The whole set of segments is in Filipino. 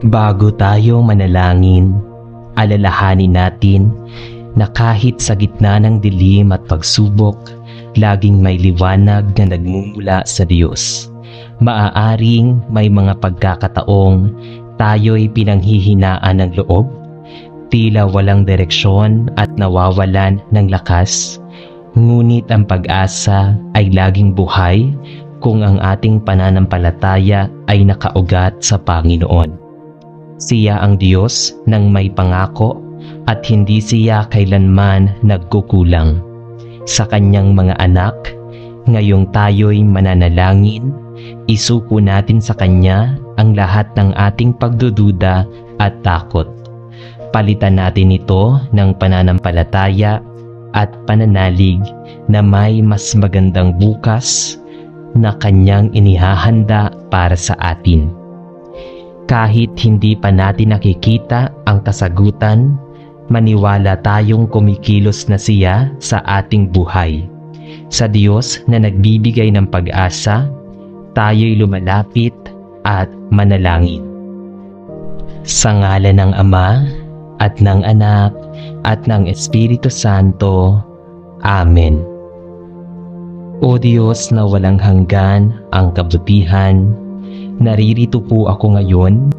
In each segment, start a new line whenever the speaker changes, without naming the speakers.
Bago tayo manalangin, alalahanin natin na kahit sa gitna ng dilim at pagsubok, laging may liwanag na nagmumula sa Diyos. Maaaring may mga pagkakataong tayo'y pinanghihinaan ng loob, tila walang direksyon at nawawalan ng lakas. Ngunit ang pag-asa ay laging buhay kung ang ating pananampalataya ay nakaugat sa Panginoon. Siya ang Diyos ng may pangako at hindi siya kailanman nagkukulang. Sa kanyang mga anak, ngayong tayo'y mananalangin, isuko natin sa Kanya ang lahat ng ating pagdududa at takot. Palitan natin ito ng pananampalataya at pananalig na may mas magandang bukas na Kanyang inihahanda para sa atin. Kahit hindi pa natin nakikita ang kasagutan, maniwala tayong kumikilos na siya sa ating buhay. Sa Diyos na nagbibigay ng pag-asa, tayo'y lumalapit at manalangin. Sa ngalan ng Ama at ng Anak at ng Espiritu Santo. Amen. O Diyos na walang hanggan ang kabutihan, naririto po ako ngayon,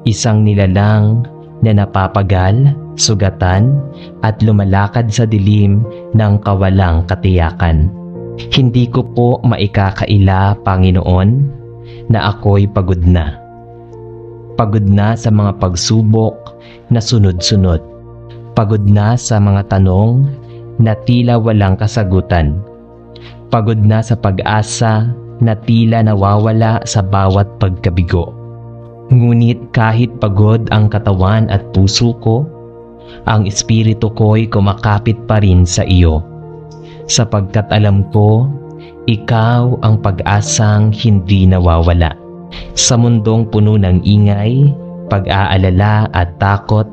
isang nilalang na napapagal, sugatan at lumalakad sa dilim ng kawalang katiyakan. Hindi ko po maikakaila, Panginoon, na ako'y pagod na. Pagod na sa mga pagsubok na sunod-sunod. Pagod na sa mga tanong na tila walang kasagutan. Pagod na sa pag-asa na tila nawawala sa bawat pagkabigo. Ngunit kahit pagod ang katawan at puso ko, ang espiritu ko'y kumakapit pa rin sa iyo. Sapagkat alam ko, ikaw ang pag-asang hindi nawawala. Sa mundong puno ng ingay, pag-aalala at takot,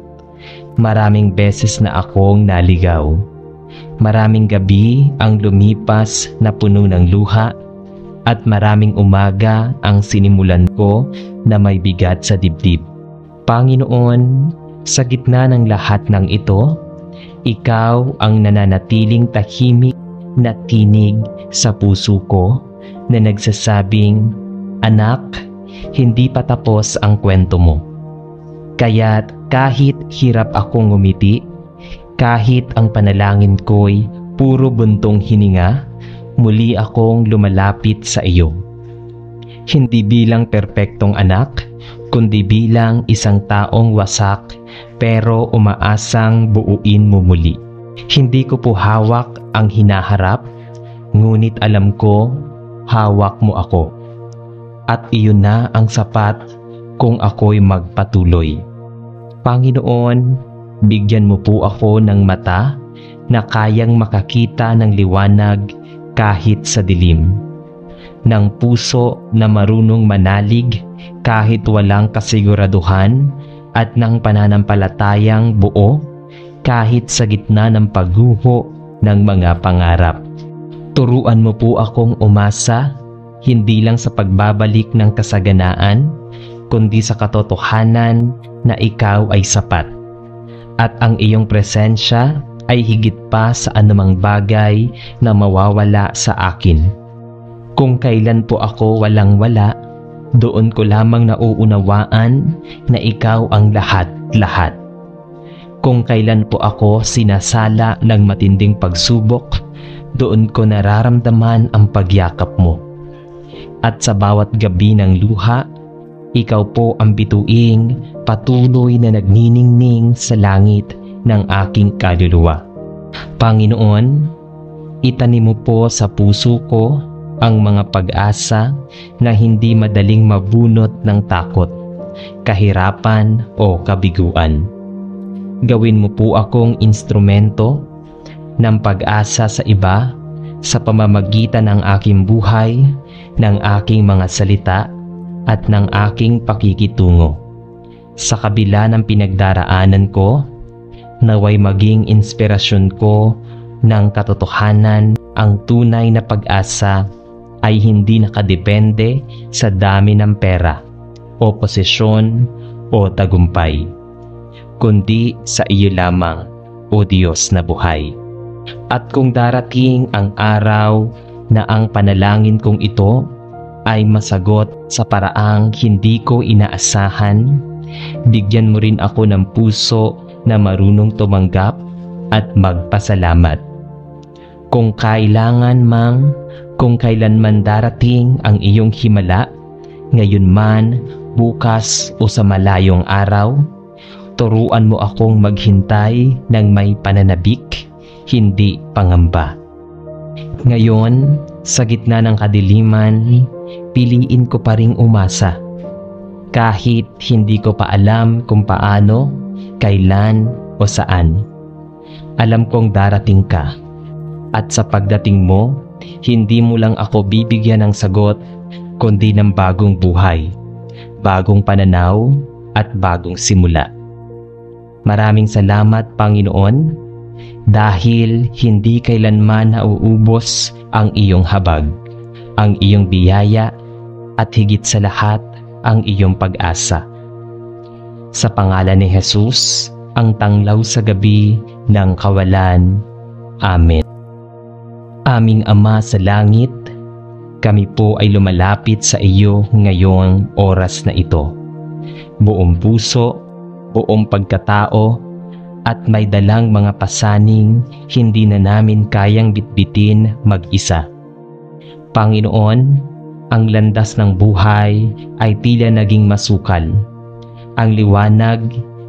maraming beses na akong naligaw. Maraming gabi ang lumipas na puno ng luha, at maraming umaga ang sinimulan ko na may bigat sa dibdib. Panginoon, sa gitna ng lahat ng ito, ikaw ang nananatiling tahimik na tinig sa puso ko na nagsasabing, "Anak, hindi pa tapos ang kwento mo." Kaya't kahit hirap akong ngumiti, kahit ang panalangin ko'y puro buntong hininga, muli akong lumalapit sa iyo. Hindi bilang perpektong anak, kundi bilang isang taong wasak pero umaasang buuin mo muli. Hindi ko po hawak ang hinaharap, ngunit alam ko hawak mo ako. At iyon na ang sapat kung ako'y magpatuloy. Panginoon, bigyan mo po ako ng mata na kayang makakita ng liwanag kahit sa dilim, ng puso na marunong manalig kahit walang kasiguraduhan, at ng pananampalatayang buo kahit sa gitna ng pagguho ng mga pangarap. Turuan mo po akong umasa, hindi lang sa pagbabalik ng kasaganaan, kundi sa katotohanan na ikaw ay sapat, at ang iyong presensya ay higit pa sa anumang bagay na mawawala sa akin. Kung kailan po ako walang-wala, doon ko lamang nauunawaan na ikaw ang lahat-lahat. Kung kailan po ako sinasala ng matinding pagsubok, doon ko nararamdaman ang pagyakap mo. At sa bawat gabi ng luha, ikaw po ang bituing patuloy na nagniningning sa langit ng aking kaluluwa. Panginoon, itanim mo po sa puso ko ang mga pag-asa na hindi madaling mabunot ng takot, kahirapan o kabiguan. Gawin mo po akong instrumento ng pag-asa sa iba sa pamamagitan ng aking buhay, ng aking mga salita at ng aking pakikitungo. Sa kabila ng pinagdaraanan ko, naway maging inspirasyon ko ng katotohanan. Ang tunay na pag-asa ay hindi nakadepende sa dami ng pera o posisyon o tagumpay, kundi sa iyo lamang, o Diyos na buhay. At kung darating ang araw na ang panalangin kong ito ay masagot sa paraang hindi ko inaasahan, bigyan mo rin ako ng puso na marunong tumanggap at magpasalamat. Kung kailanman darating ang iyong himala, ngayon man, bukas o sa malayong araw, turuan mo akong maghintay ng may pananabik, hindi pangamba. Ngayon, sa gitna ng kadiliman, piliin ko pa ring umasa. Kahit hindi ko pa alam kung paano, kailan o saan. Alam kong darating ka. At sa pagdating mo, hindi mo lang ako bibigyan ng sagot, kundi ng bagong buhay, bagong pananaw at bagong simula. Maraming salamat, Panginoon, dahil hindi kailanman nauubos ang iyong habag, ang iyong biyaya, at higit sa lahat, ang iyong pag-asa. Sa pangalan ni Jesus, ang tanglaw sa gabi ng kawalan. Amen. Aming Ama sa langit, kami po ay lumalapit sa iyo ngayong oras na ito. Buong puso, buong pagkatao, at may dalang mga pasaning hindi na namin kayang bitbitin mag-isa. Panginoon, ang landas ng buhay ay tila naging masukal. Ang liwanag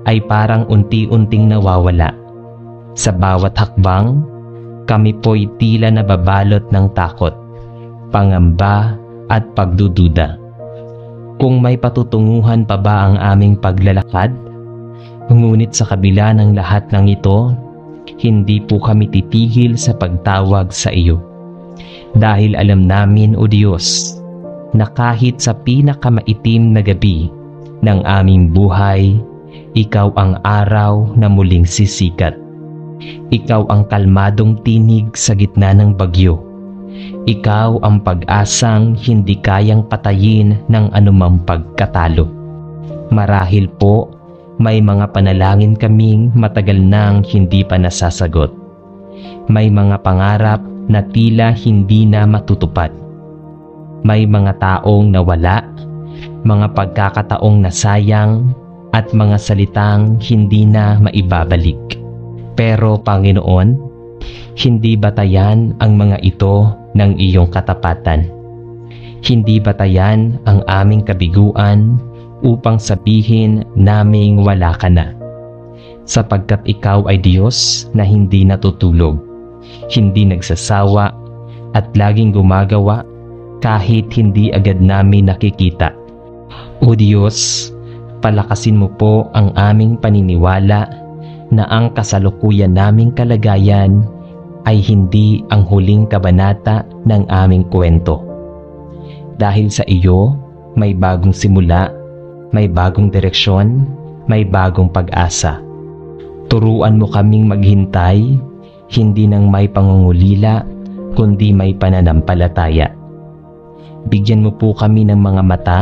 ay parang unti-unting nawawala. Sa bawat hakbang, kami po'y tila nababalot ng takot, pangamba at pagdududa. Kung may patutunguhan pa ba ang aming paglalakad, ngunit sa kabila ng lahat ng ito, hindi po kami titigil sa pagtawag sa iyo. Dahil alam namin, O Diyos, na kahit sa pinakamaitim na gabi ng aming buhay, ikaw ang araw na muling sisikat. Ikaw ang kalmadong tinig sa gitna ng bagyo. Ikaw ang pag-asang hindi kayang patayin ng anumang pagkatalo. Marahil po, may mga panalangin kaming matagal nang hindi pa nasasagot. May mga pangarap na tila hindi na matutupad. May mga taong nawala, mga pagkakataong nasayang, at mga salitang hindi na maibabalik. Pero Panginoon, hindi batayan ang mga ito ng iyong katapatan. Hindi batayan ang aming kabiguan upang sabihin naming wala ka na. Sapagkat ikaw ay Diyos na hindi natutulog, hindi nagsasawa, at laging gumagawa kahit hindi agad namin nakikita. O Diyos, palakasin mo po ang aming paniniwala na ang kasalukuyan naming kalagayan ay hindi ang huling kabanata ng aming kwento. Dahil sa iyo, may bagong simula, may bagong direksyon, may bagong pag-asa. Turuan mo kaming maghintay, hindi nang may pangungulila, kundi may pananampalataya. Bigyan mo po kami ng mga mata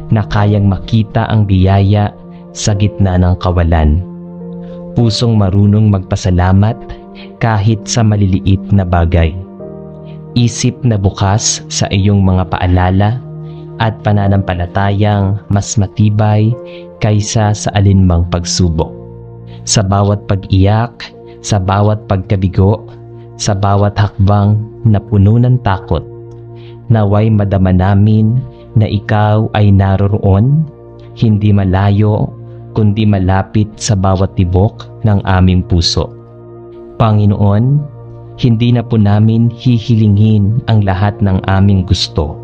na kayang makita ang biyaya sa gitna ng kawalan. Pusong marunong magpasalamat kahit sa maliliit na bagay. Isip na bukas sa iyong mga paalala at pananampalatayang mas matibay kaysa sa alinmang pagsubok. Sa bawat pag-iyak, sa bawat pagkabigo, sa bawat hakbang na puno ng takot, naway madama namin na ikaw ay naroroon, hindi malayo, kundi malapit sa bawat tibok ng aming puso. Panginoon, hindi na po namin hihilingin ang lahat ng aming gusto.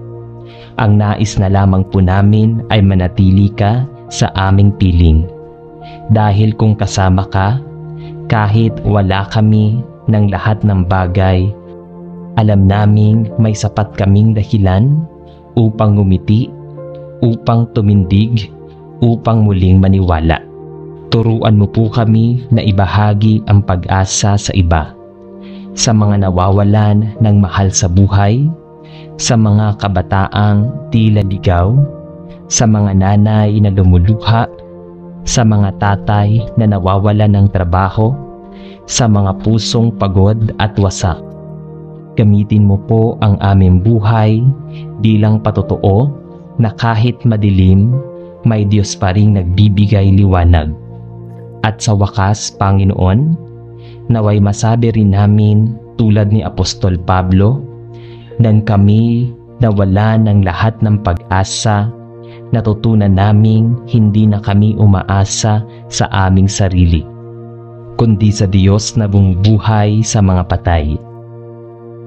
Ang nais na lamang po namin ay manatili ka sa aming piling. Dahil kung kasama ka, kahit wala kami ng lahat ng bagay, alam naming may sapat kaming dahilan upang ngumiti, upang tumindig, upang muling maniwala. Turuan mo po kami na ibahagi ang pag-asa sa iba, sa mga nawawalan ng mahal sa buhay, sa mga kabataang tila ligaw, sa mga nanay na lumuluha sa mga tatay na nawawala ng trabaho, sa mga pusong pagod at wasak. Gamitin mo po ang aming buhay bilang patotoo na kahit madilim, may Diyos pa ring nagbibigay liwanag. At sa wakas, Panginoon, naway masabi rin namin tulad ni Apostol Pablo, nang kami nawala ng lahat ng pag-asa, natutunan naming hindi na kami umaasa sa aming sarili, kundi sa Diyos na bumubuhay sa mga patay.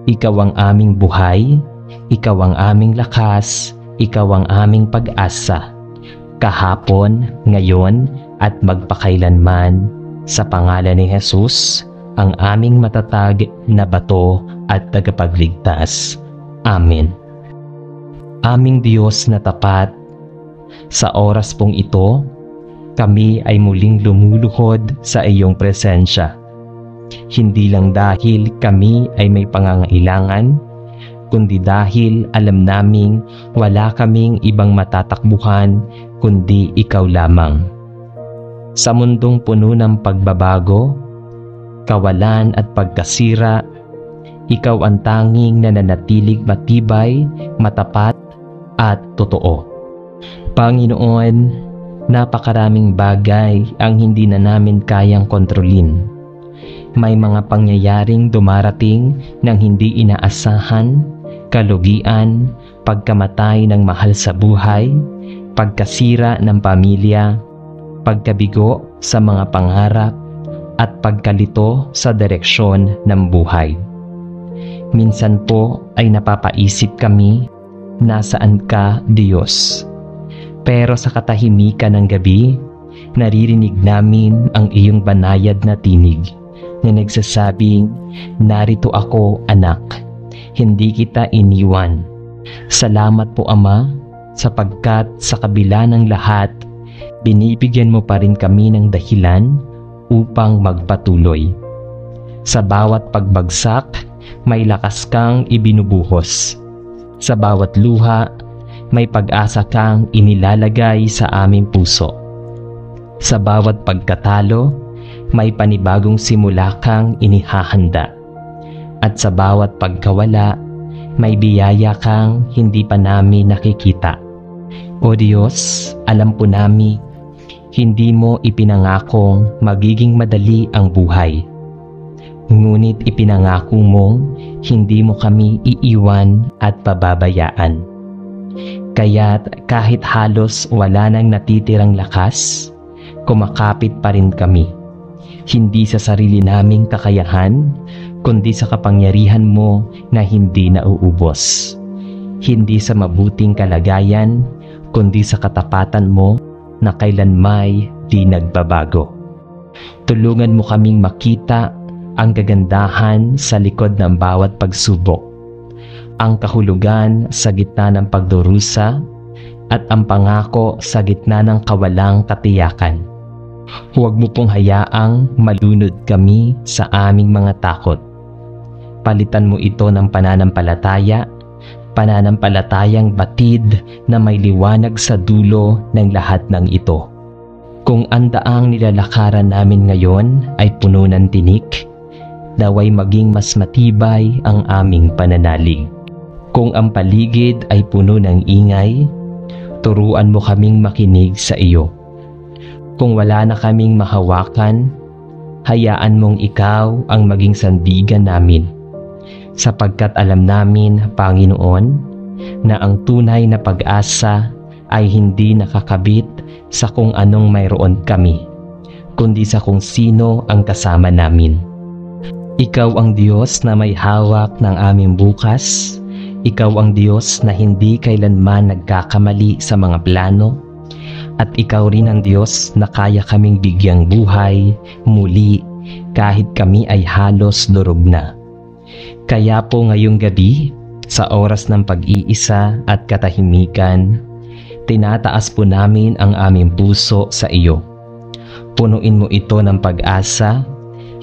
Ikaw ang aming buhay, Ikaw ang aming lakas, Ikaw ang aming pag-asa, kahapon, ngayon, at magpakailanman. Sa pangalan ni Jesus, ang aming matatag na bato at tagapagligtas. Amen. Aming Diyos na tapat, sa oras pong ito, kami ay muling lumuluhod sa iyong presensya. Hindi lang dahil kami ay may pangangailangan, kundi dahil alam naming wala kaming ibang matatakbuhan kundi ikaw lamang. Sa mundong puno ng pagbabago, kawalan at pagkasira, ikaw ang tanging nananatilig matibay, matapat at totoo. Panginoon, napakaraming bagay ang hindi na namin kayang kontrolin. May mga pangyayaring dumarating ng hindi inaasahan, kalugian, pagkamatay ng mahal sa buhay, pagkasira ng pamilya, pagkabigo sa mga pangarap, at pagkalito sa direksyon ng buhay. Minsan po ay napapaisip kami, nasaan ka, Diyos? Pero sa katahimikan ng gabi, naririnig namin ang iyong banayad na tinig na nagsasabing, narito ako, anak, hindi kita iniwan. Salamat po, Ama, sapagkat sa kabila ng lahat, binibigyan mo pa rin kami ng dahilan upang magpatuloy. Sa bawat pagbagsak, may lakas kang ibinubuhos. Sa bawat luha, may pag-asa kang inilalagay sa aming puso. Sa bawat pagkatalo, may panibagong simula kang inihahanda. At sa bawat pagkawala, may biyaya kang hindi pa namin nakikita. O Diyos, alam po namin, hindi mo ipinangakong magiging madali ang buhay. Ngunit ipinangako mong hindi mo kami iiwan at pababayaan. Kaya't kahit halos wala nang natitirang lakas, kumakapit pa rin kami. Hindi sa sarili naming kakayahan, kundi sa kapangyarihan mo na hindi nauubos. Hindi sa mabuting kalagayan, kundi sa katapatan mo na kailanmay di nagbabago. Tulungan mo kaming makita ang kagandahan sa likod ng bawat pagsubok, ang kahulugan sa gitna ng pagdurusa, at ang pangako sa gitna ng kawalang katiyakan. Huwag mo pong hayaang malunod kami sa aming mga takot. Palitan mo ito ng pananampalataya, pananampalatayang batid na may liwanag sa dulo ng lahat ng ito. Kung ang daang nilalakaran namin ngayon ay puno ng tinik, naway maging mas matibay ang aming pananalig. Kung ang paligid ay puno ng ingay, turuan mo kaming makinig sa iyo. Kung wala na kaming mahawakan, hayaan mong ikaw ang maging sandigan namin. Sapagkat alam namin, Panginoon, na ang tunay na pag-asa ay hindi nakakabit sa kung anong mayroon kami, kundi sa kung sino ang kasama namin. Ikaw ang Diyos na may hawak ng aming bukas. Ikaw ang Diyos na hindi kailanman nagkakamali sa mga plano. At ikaw rin ang Diyos na kaya kaming bigyang buhay muli kahit kami ay halos durog na. Kaya po ngayong gabi, sa oras ng pag-iisa at katahimikan, tinataas po namin ang aming puso sa iyo. Punuin mo ito ng pag-asa,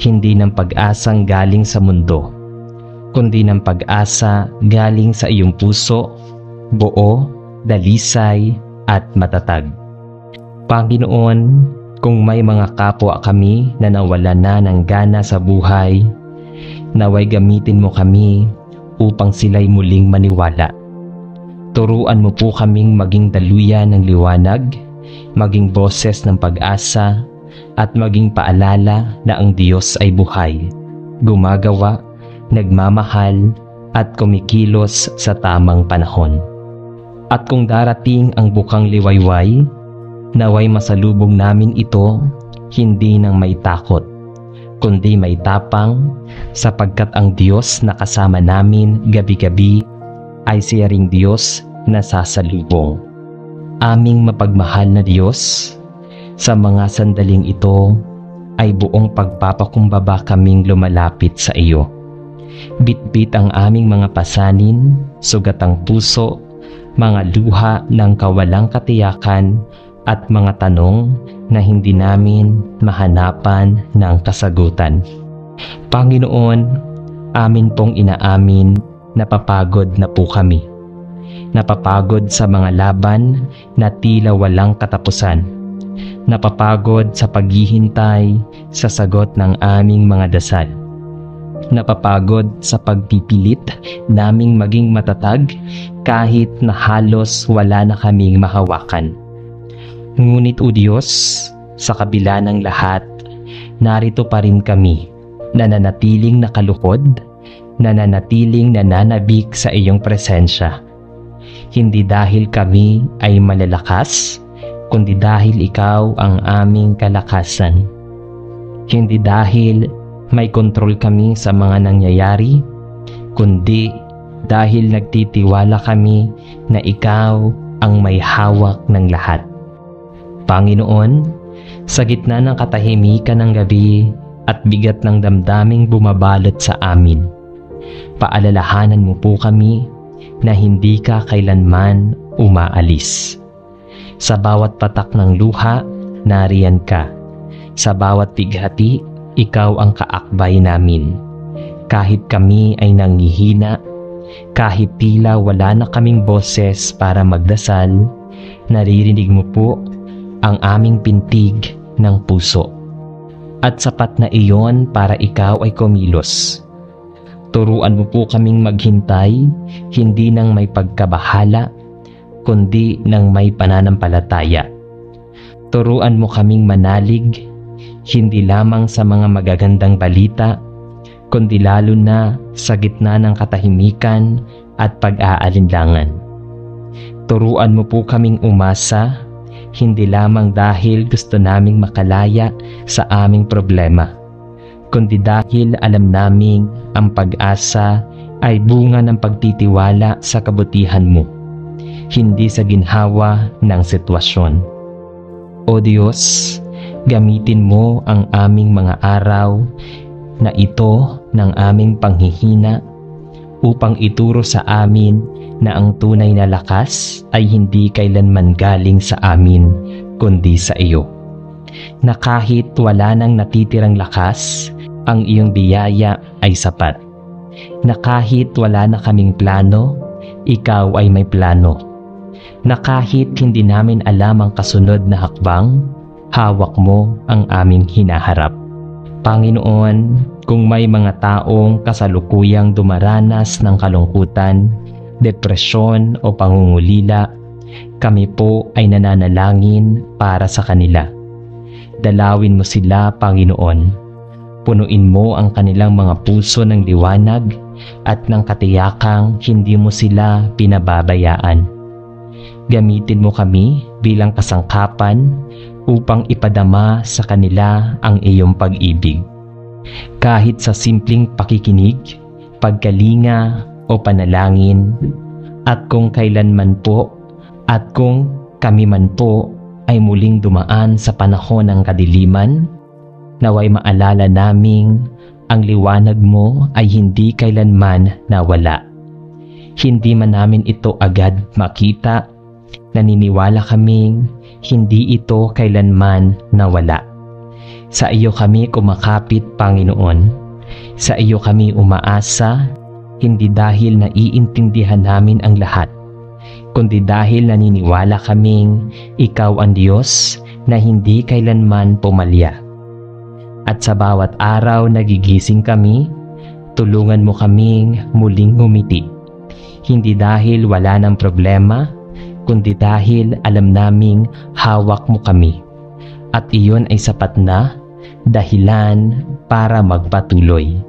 hindi ng pag-asang galing sa mundo, kundi ng pag-asa galing sa iyong puso, buo, dalisay at matatag. Panginoon, Kung may mga kapwa kami na nawalan na ng gana sa buhay, naway gamitin mo kami upang sila'y muling maniwala. Turuan mo po kaming maging daluyan ng liwanag, maging boses ng pag-asa, at maging paalala na ang Diyos ay buhay, gumagawa, nagmamahal, at kumikilos sa tamang panahon. At kung darating ang bukang liwayway, naway masalubong namin ito hindi ng may takot, kundi may tapang, sapagkat ang Diyos na kasama namin gabi-gabi ay siya ring Diyos na sasalubong. Aming mapagmahal na Diyos, sa mga sandaling ito ay buong pagpapakumbaba kaming lumalapit sa iyo. Bitbit ang aming mga pasanin, sugat ang puso, mga luha ng kawalang katiyakan, at mga tanong na hindi namin mahanapan ng kasagutan. Panginoon, amin pong inaamin, napapagod na po kami. Napapagod sa mga laban na tila walang katapusan. Napapagod sa paghihintay sa sagot ng aming mga dasal. Napapagod sa pagpipilit naming maging matatag kahit na halos wala na kaming mahawakan. Ngunit o Diyos, sa kabila ng lahat, narito pa rin kami, nananatiling nakalukod, nananatiling nananabik sa iyong presensya. Hindi dahil kami ay malalakas, kundi dahil ikaw ang aming kalakasan. Hindi dahil may kontrol kami sa mga nangyayari, kundi dahil nagtitiwala kami na ikaw ang may hawak ng lahat. Panginoon, sa gitna ng katahimikan ng gabi at bigat ng damdaming bumabalot sa amin, paalalahanan mo po kami na hindi ka kailanman umaalis. Sa bawat patak ng luha, nariyan ka. Sa bawat bighati, ikaw ang kaakbay namin. Kahit kami ay nanghihina, kahit tila wala na kaming boses para magdasal, naririnig mo po ang aming pintig ng puso. At sapat na iyon para ikaw ay kumilos. Turuan mo po kaming maghintay, hindi ng may pagkabahala, kundi ng may pananampalataya. Turuan mo kaming manalig, hindi lamang sa mga magagandang balita, kundi lalo na sa gitna ng katahimikan at pag-aalinlangan. Turuan mo po kaming umasa, hindi lamang dahil gusto naming makalaya sa aming problema, kundi dahil alam naming ang pag-asa ay bunga ng pagtitiwala sa kabutihan mo, hindi sa ginhawa ng sitwasyon. O Diyos, gamitin mo ang aming mga araw na ito ng aming panghihina upang ituro sa amin na ang tunay na lakas ay hindi kailanman galing sa amin kundi sa iyo. Na kahit wala nang natitirang lakas, ang iyong biyaya ay sapat. Na kahit wala na kaming plano, ikaw ay may plano. Na kahit hindi namin alam ang kasunod na hakbang, hawak mo ang aming hinaharap. Panginoon, kung may mga taong kasalukuyang dumaranas ng kalungkutan, depresyon o pangungulila, kami po ay nananalangin para sa kanila. Dalawin mo sila, Panginoon. Punuin mo ang kanilang mga puso ng liwanag at ng katiyakang hindi mo sila pinababayaan. Gamitin mo kami bilang kasangkapan upang ipadama sa kanila ang iyong pag-ibig. Kahit sa simpleng pakikinig, pagkalinga o panalangin, at kung kailanman po at kung kami man po ay muling dumaan sa panahon ng kadiliman, naway maalala naming ang liwanag mo ay hindi kailanman nawala. Hindi man namin ito agad makita, naniniwala kaming hindi ito kailanman nawala. Sa iyo kami kumakapit, Panginoon. Sa iyo kami umaasa, hindi dahil naiintindihan namin ang lahat, kundi dahil naniniwala kaming ikaw ang Diyos na hindi kailanman pumalya. At sa bawat araw na gigising kami, tulungan mo kaming muling ngumiti. Hindi dahil wala ng problema, kundi dahil alam naming hawak mo kami. At iyon ay sapat na dahilan para magpatuloy.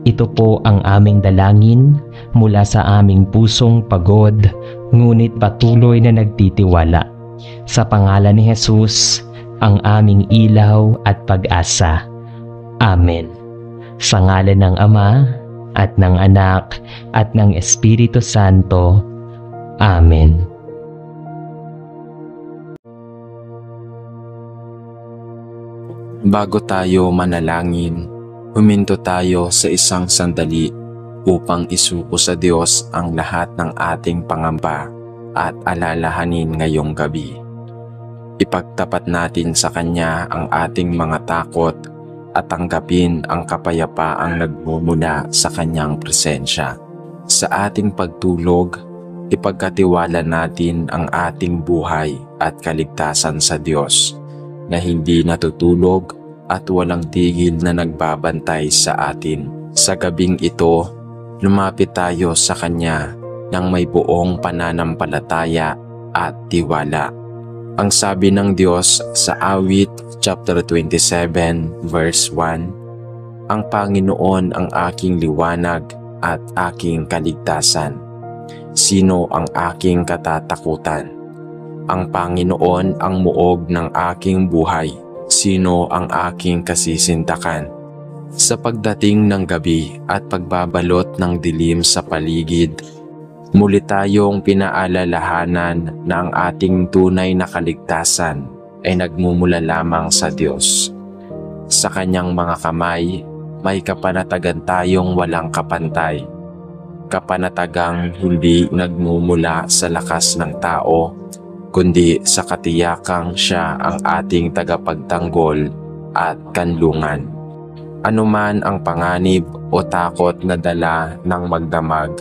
Ito po ang aming dalangin mula sa aming pusong pagod, ngunit patuloy na nagtitiwala. Sa pangalan ni Jesus, ang aming ilaw at pag-asa. Amen. Sa ngalan ng Ama, at ng Anak, at ng Espiritu Santo. Amen.
Bago tayo manalangin, huminto tayo sa isang sandali upang isuko sa Diyos ang lahat ng ating pangamba at alalahanin ngayong gabi. Ipagtapat natin sa Kanya ang ating mga takot at tanggapin ang kapayapaang nagmumula sa Kanyang presensya. Sa ating pagtulog, ipagkatiwala natin ang ating buhay at kaligtasan sa Diyos na hindi natutulog at walang tigil na nagbabantay sa atin. Sa gabing ito, lumapit tayo sa Kanya ng may buong pananampalataya at tiwala. Ang sabi ng Diyos sa Awit chapter 27 verse 1, "Ang Panginoon ang aking liwanag at aking kaligtasan. Sino ang aking katatakutan? Ang Panginoon ang muog ng aking buhay. Sino ang aking kasisintakan?" Sa pagdating ng gabi at pagbabalot ng dilim sa paligid, muli tayong pinaalalahanan na ang ating tunay na kaligtasan ay nagmumula lamang sa Diyos. Sa Kanyang mga kamay, may kapanatagan tayong walang kapantay. Kapanatagang hindi nagmumula sa lakas ng tao, kundi sa katiyakang Siya ang ating tagapagtanggol at kanlungan. Anuman ang panganib o takot na dala ng magdamag,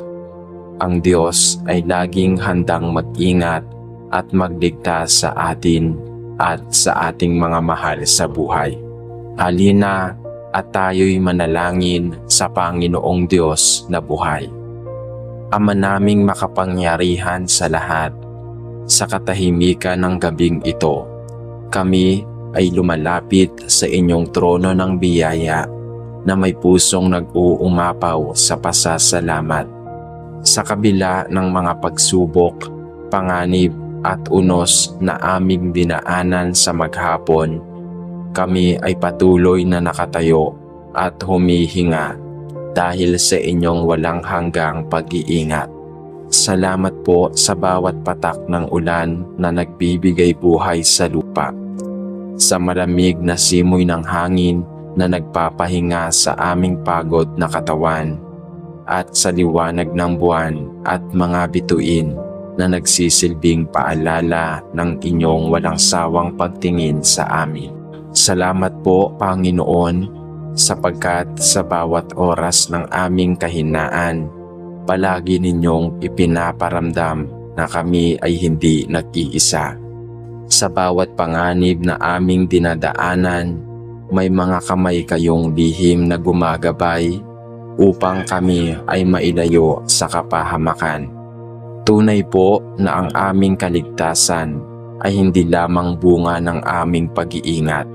ang Diyos ay laging handang mag-ingat at magligtas sa atin at sa ating mga mahal sa buhay. Halina at tayo'y manalangin sa Panginoong Diyos na buhay. Ama naming makapangyarihan sa lahat, sa katahimikan ng gabing ito, kami ay lumalapit sa inyong trono ng biyaya na may pusong nag-uumapaw sa pasasalamat. Sa kabila ng mga pagsubok, panganib at unos na aming dinaanan sa maghapon, kami ay patuloy na nakatayo at humihinga dahil sa inyong walang hanggang pag-iingat. Salamat po sa bawat patak ng ulan na nagbibigay buhay sa lupa, sa malamig na simoy ng hangin na nagpapahinga sa aming pagod na katawan, at sa liwanag ng buwan at mga bituin na nagsisilbing paalala ng inyong walang sawang pagtingin sa amin. Salamat po, Panginoon, sapagkat sa bawat oras ng aming kahinaan, palagi ninyong ipinaparamdam na kami ay hindi nag-iisa. Sa bawat panganib na aming dinadaanan, may mga kamay kayong lihim na gumagabay upang kami ay mailayo sa kapahamakan. Tunay po na ang aming kaligtasan ay hindi lamang bunga ng aming pag-iingat,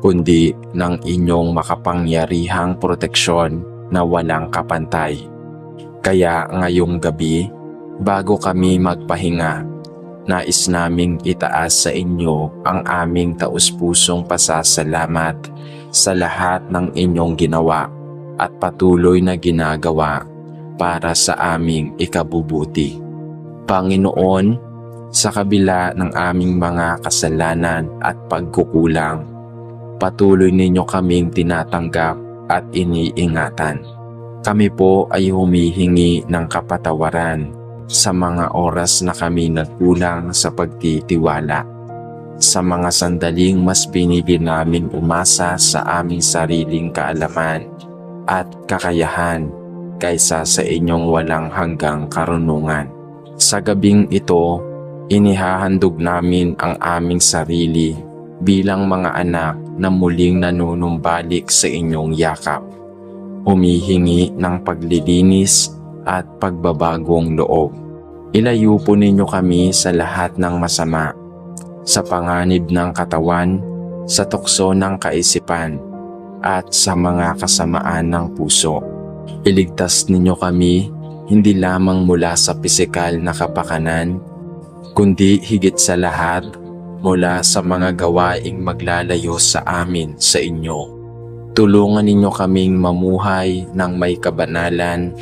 kundi ng inyong makapangyarihang proteksyon na walang kapantay. Kaya ngayong gabi, bago kami magpahinga, nais naming itaas sa inyo ang aming taus-pusong pasasalamat sa lahat ng inyong ginawa at patuloy na ginagawa para sa aming ikabubuti. Panginoon, sa kabila ng aming mga kasalanan at pagkukulang, patuloy ninyo kaming tinatanggap at iniingatan. Kami po ay humihingi ng kapatawaran sa mga oras na kami nagkulang sa pagtitiwala, sa mga sandaling mas pinili namin umasa sa aming sariling kaalaman at kakayahan kaysa sa inyong walang hanggang karunungan. Sa gabing ito, Inihahandog namin ang aming sarili bilang mga anak na muling nanunumbalik sa inyong yakap. Humihingi ng paglilinis at pagbabagong loob. Ilayo po ninyo kami sa lahat ng masama, sa panganib ng katawan, sa tukso ng kaisipan, at sa mga kasamaan ng puso. Iligtas ninyo kami hindi lamang mula sa pisikal na kapakanan, kundi higit sa lahat mula sa mga gawaing maglalayo sa amin sa inyo. Tulungan ninyo kaming mamuhay ng may kabanalan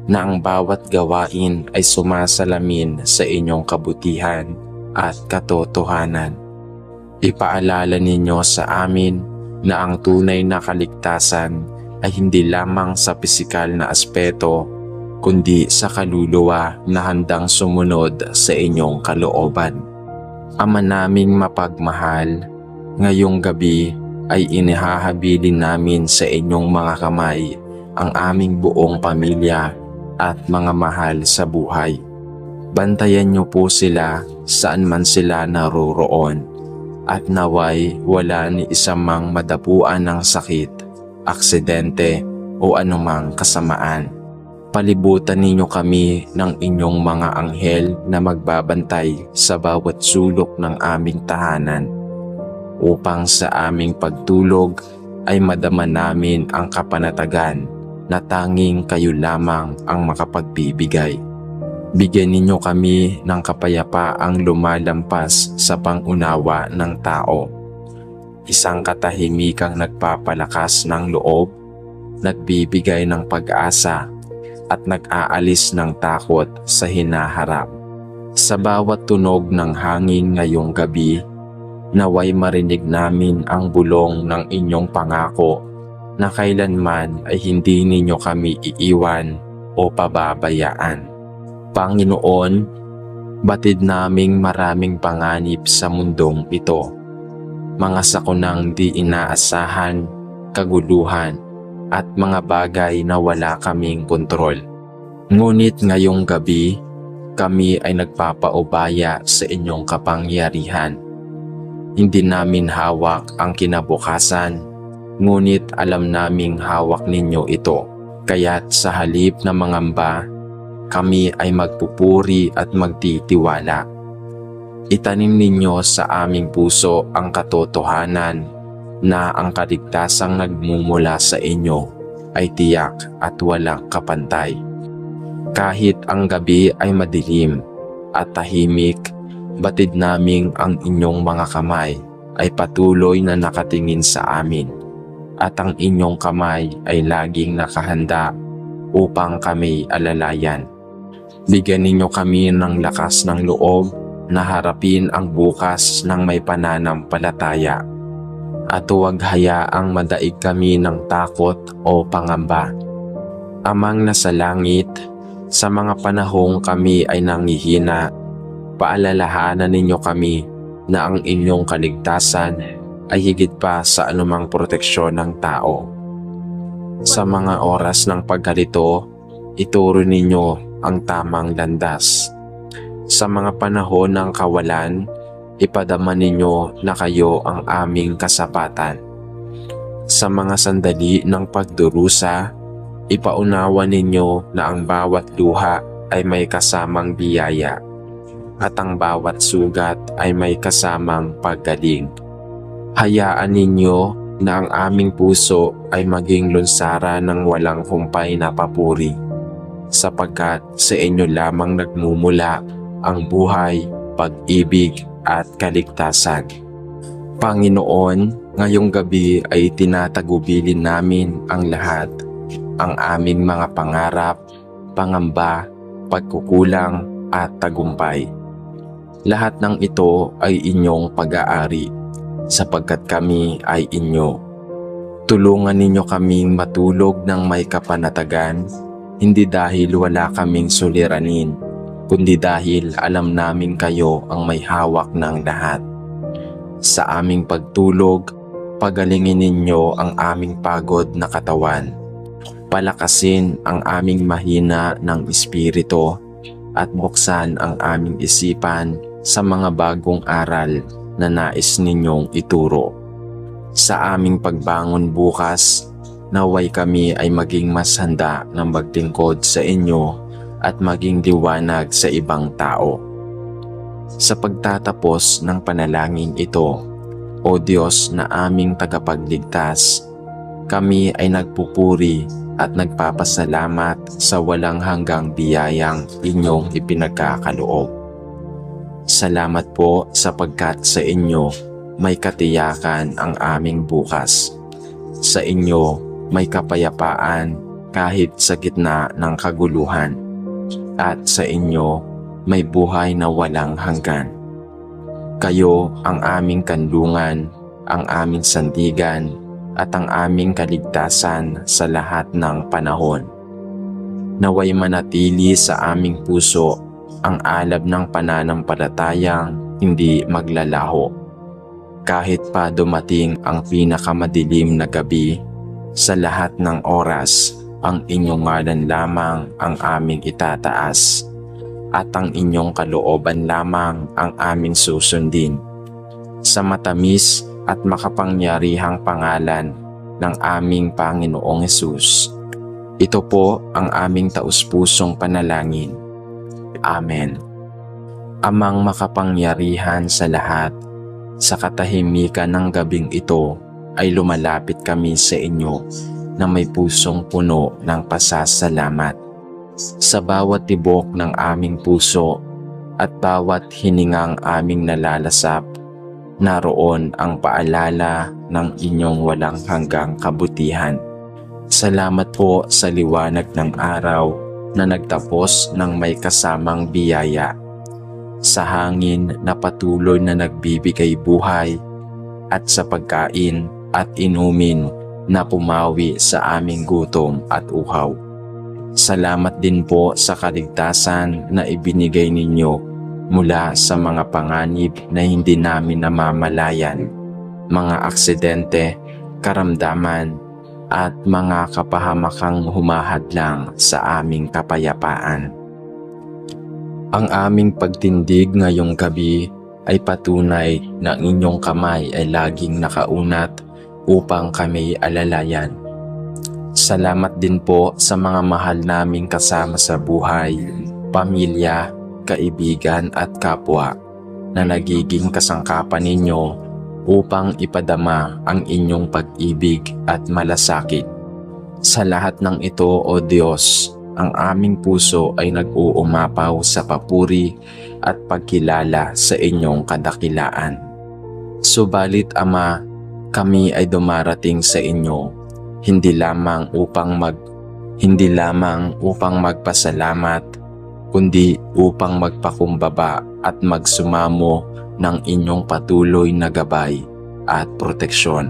na ang bawat gawain ay sumasalamin sa inyong kabutihan at katotohanan. Ipaalala ninyo sa amin na ang tunay na kaligtasan ay hindi lamang sa pisikal na aspeto, kundi sa kaluluwa na handang sumunod sa inyong kalooban. Ama naming mapagmahal, ngayong gabi ay inihahabilin namin sa inyong mga kamay ang aming buong pamilya at mga mahal sa buhay. Bantayan niyo po sila saan man sila naroroon at naway wala ni isa mang madapuan ng sakit, aksidente o anumang kasamaan. Palibutan ninyo kami ng inyong mga anghel na magbabantay sa bawat sulok ng aming tahanan upang sa aming pagtulog ay madama namin ang kapanatagan na tanging kayo lamang ang makapagbibigay. Bigyan ninyo kami ng kapayapaang lumalampas sa pangunawa ng tao. Isang katahimikang nagpapalakas ng loob, nagbibigay ng pag-asa at nag-aalis ng takot sa hinaharap. Sa bawat tunog ng hangin ngayong gabi, naway marinig namin ang bulong ng inyong pangako na kailanman ay hindi ninyo kami iiwan o pababayaan. Panginoon, batid naming maraming panganib sa mundong ito. Mga sakunang di inaasahan, kaguluhan, at mga bagay na wala kaming kontrol. Ngunit ngayong gabi, kami ay nagpapaubaya sa inyong kapangyarihan. Hindi namin hawak ang kinabukasan, ngunit alam naming hawak ninyo ito. Kaya't sa halip na mangamba, kami ay magpupuri at magtitiwala. Itanim ninyo sa aming puso ang katotohanan na ang kaligtasang nagmumula sa inyo ay tiyak at walang kapantay. Kahit ang gabi ay madilim at tahimik, batid naming ang inyong mga kamay ay patuloy na nakatingin sa amin at ang inyong kamay ay laging nakahanda upang kami alalayan. Bigyan ninyo kami ng lakas ng loob na harapin ang bukas ng may pananampalataya at huwag hayaang madaig kami ng takot o pangamba. Amang nasa langit, sa mga panahong kami ay nanghihina, paalalahanan ninyo kami na ang inyong kaligtasan ay higit pa sa anumang proteksyon ng tao. Sa mga oras ng pagkalito, ituro ninyo ang tamang landas. Sa mga panahon ng kawalan, ipadama ninyo na kayo ang aming kasapatan. Sa mga sandali ng pagdurusa, ipaunawa ninyo na ang bawat luha ay may kasamang biyaya at ang bawat sugat ay may kasamang paggaling. Hayaan ninyo na ang aming puso ay maging lunsara ng walang humpay na papuri, sapagkat sa inyo lamang nagmumula ang buhay, pag-ibig at kaligtasan. Panginoon, ngayong gabi ay tinatagubilin namin ang lahat, ang aming mga pangarap, pangamba, pagkukulang at tagumpay. Lahat ng ito ay inyong pag-aari, sapagkat kami ay inyo. Tulungan ninyo kaming matulog ng may kapanatagan, hindi dahil wala kaming suliranin, kundi dahil alam namin kayo ang may hawak ng lahat. Sa aming pagtulog, pagalingin ninyo ang aming pagod na katawan. Palakasin ang aming mahina ng espiritu at buksan ang aming isipan sa mga bagong aral na nais ninyong ituro. Sa aming pagbangon bukas, naway kami ay maging mas handa na maglingkod sa inyo at maging liwanag sa ibang tao. Sa pagtatapos ng panalangin ito, O Diyos na aming tagapagligtas, kami ay nagpupuri at nagpapasalamat sa walang hanggang biyayang inyong ipinagkakaloob. Salamat po sapagkat sa inyo may katiyakan ang aming bukas. Sa inyo may kapayapaan kahit sa gitna ng kaguluhan. At sa inyo may buhay na walang hanggan. Kayo ang aming kanlungan, ang aming sandigan, at ang aming kaligtasan sa lahat ng panahon. Naway manatili sa aming puso ang alab ng pananampalatayang hindi maglalaho. Kahit pa dumating ang pinakamadilim na gabi, sa lahat ng oras, ang inyong ngalan lamang ang aming itataas, at ang inyong kalooban lamang ang aming susundin. Sa matamis at makapangyarihang pangalan ng aming Panginoong Hesus, ito po ang aming taus-pusong panalangin. Amen. Amang makapangyarihan sa lahat, sa katahimikan ng gabing ito ay lumalapit kami sa inyo na may pusong puno ng pasasalamat. Sa bawat tibok ng aming puso at bawat hiningang aming nalalasap, naroon ang paalala ng inyong walang hanggang kabutihan. Salamat po sa liwanag ng araw na nagtapos ng may kasamang biyaya, sa hangin na patuloy na nagbibigay buhay, at sa pagkain at inumin na pumawi sa aming gutom at uhaw. Salamat din po sa kaligtasan na ibinigay ninyo mula sa mga panganib na hindi namin namamalayan, mga aksidente, karamdaman, at mga kapahamakang humahadlang sa aming kapayapaan. Ang aming pagtindig ngayong gabi ay patunay na inyong kamay ay laging nakaunat upang kami alalayan. Salamat din po sa mga mahal naming kasama sa buhay, pamilya, kaibigan at kapwa na nagiging kasangkapan ninyo upang ipadama ang inyong pag-ibig at malasakit. Sa lahat ng ito, O Diyos, ang aming puso ay nag-uumapaw sa papuri at pagkilala sa inyong kadakilaan. Subalit, Ama, kami ay dumarating sa inyo hindi lamang upang magpasalamat, kundi upang magpakumbaba at magsumamo ng inyong patuloy na gabay at proteksyon.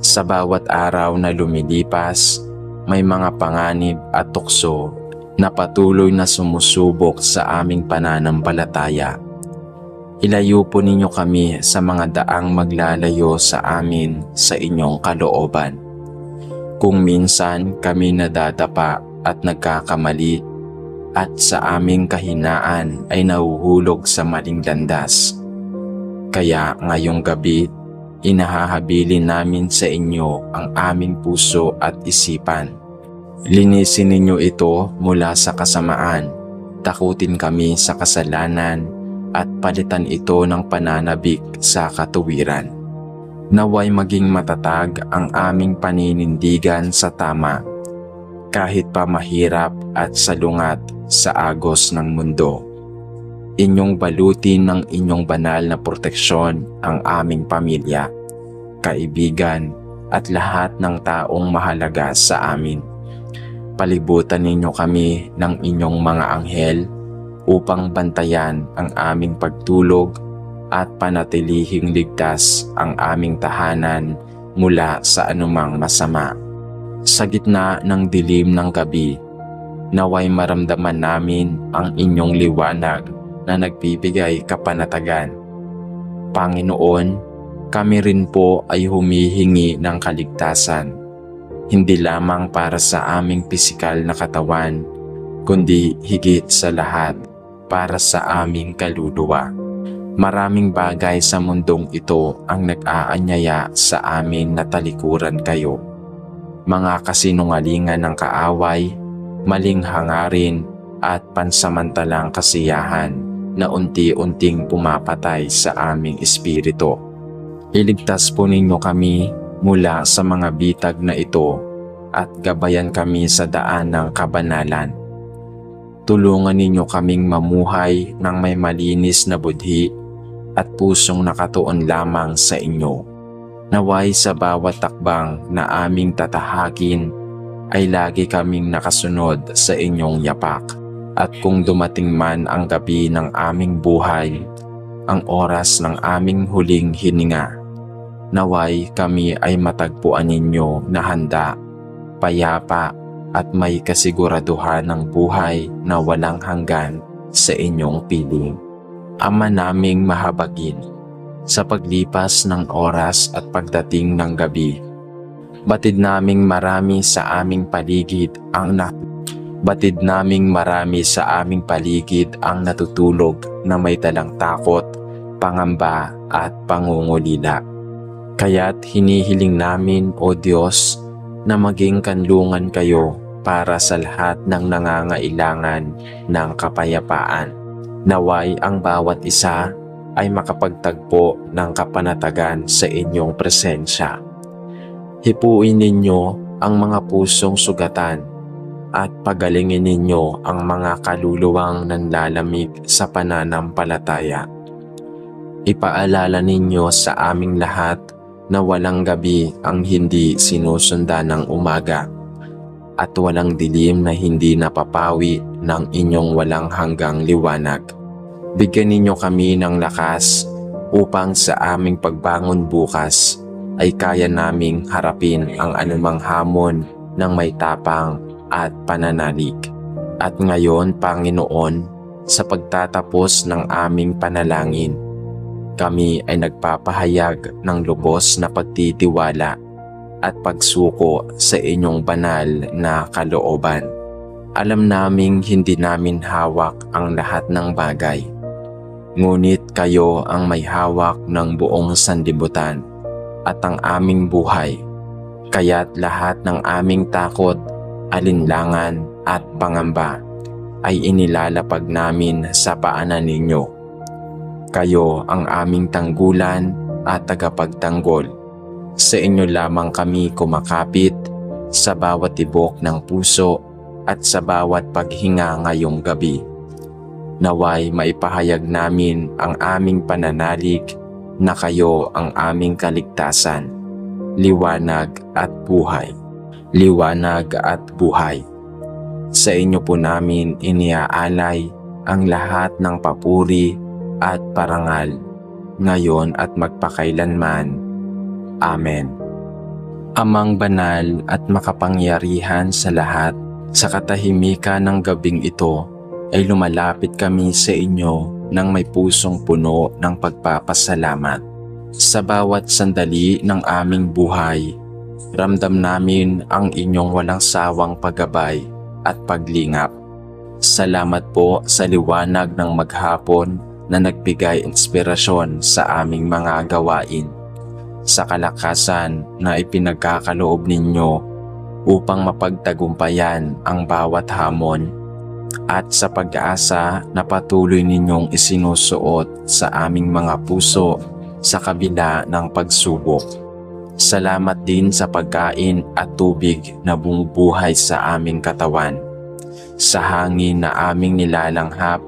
Sa bawat araw na lumilipas, may mga panganib at tukso na patuloy na sumusubok sa aming pananampalataya. Ilayo po ninyo kami sa mga daang maglalayo sa amin sa inyong kalooban. Kung minsan kami nadadapa at nagkakamali at sa aming kahinaan ay nahuhulog sa maling landas. Kaya ngayong gabi, inahahabilin namin sa inyo ang aming puso at isipan. Linisin ninyo ito mula sa kasamaan, takutin kami sa kasalanan at palitan ito ng pananabik sa katuwiran. Naway maging matatag ang aming paninindigan sa tama, kahit pa mahirap at salungat sa agos ng mundo. Inyong balutin ng inyong banal na proteksyon ang aming pamilya, kaibigan at lahat ng taong mahalaga sa amin. Palibutan ninyo kami ng inyong mga anghel upang bantayan ang aming pagtulog at panatilihing ligtas ang aming tahanan mula sa anumang masama. Sa gitna ng dilim ng gabi, naway maramdaman namin ang inyong liwanag na nagbibigay kapanatagan. Panginoon, kami rin po ay humihingi ng kaligtasan, hindi lamang para sa aming pisikal na katawan, kundi higit sa lahat para sa aming kaluluwa. Maraming bagay sa mundong ito ang nag-aanyaya sa amin na talikuran kayo. Mga kasinungalingan ng kaaway, maling hangarin at pansamantalang kasiyahan na unti-unting pumapatay sa aming espiritu. Iligtas po ninyo kami mula sa mga bitag na ito at gabayan kami sa daan ng kabanalan. Tulungan ninyo kaming mamuhay ng may malinis na budhi at pusong nakatuon lamang sa inyo. Naway sa bawat takbang na aming tatahakin ay lagi kaming nakasunod sa inyong yapak. At kung dumating man ang gabi ng aming buhay, ang oras ng aming huling hininga, naway kami ay matagpuan ninyo na handa, payapa at may kasiguraduhan ng buhay na walang hanggan sa inyong piling. Ama naming mahabagin, sa paglipas ng oras at pagdating ng gabi, batid naming marami sa aming paligid ang natutulog na may dalang takot, pangamba at pangungulila. Kaya't hinihiling namin, O Diyos, na maging kanlungan kayo para sa lahat ng nangangailangan ng kapayapaan. Naway ang bawat isa ay makapagtagpo ng kapanatagan sa inyong presensya. Hipuin ninyo ang mga pusong sugatan at pagalingin ninyo ang mga kaluluwang nanlalamig sa pananampalataya. Ipaalala ninyo sa aming lahat na walang gabi ang hindi sinusundan ng umaga at walang dilim na hindi napapawi ng inyong walang hanggang liwanag. Bigyan ninyo kami ng lakas upang sa aming pagbangon bukas ay kaya naming harapin ang anumang hamon ng may tapang at pananalig. At ngayon, Panginoon, sa pagtatapos ng aming panalangin, kami ay nagpapahayag ng lubos na pagtitiwala at pagsuko sa inyong banal na kalooban. Alam naming hindi namin hawak ang lahat ng bagay, ngunit kayo ang may hawak ng buong sanlibutan at ang aming buhay, kaya't lahat ng aming takot, alinlangan at pangamba ay inilalapag namin sa paanan ninyo. Kayo ang aming tanggulan at tagapagtanggol. Sa inyo lamang kami kumakapit sa bawat tibok ng puso at sa bawat paghinga ngayong gabi. Naway maipahayag namin ang aming pananalig na kayo ang aming kaligtasan, liwanag at buhay. Liwanag at buhay. Sa inyo po namin iniaalay ang lahat ng papuri at parangal, ngayon at magpakailanman. Amen. Amang banal at makapangyarihan sa lahat, sa katahimikan ng gabing ito ay lumalapit kami sa inyo nang may pusong puno ng pagpapasalamat. Sa bawat sandali ng aming buhay, ramdam namin ang inyong walang sawang paggabay at paglingap. Salamat po sa liwanag ng maghapon na nagbigay inspirasyon sa aming mga gawain, sa kalakasan na ipinagkakaloob ninyo upang mapagtagumpayan ang bawat hamon, at sa pag-asa na patuloy ninyong isinusuot sa aming mga puso sa kabila ng pagsubok. Salamat din sa pagkain at tubig na bumubuhay sa aming katawan, sa hangin na aming nilalanghap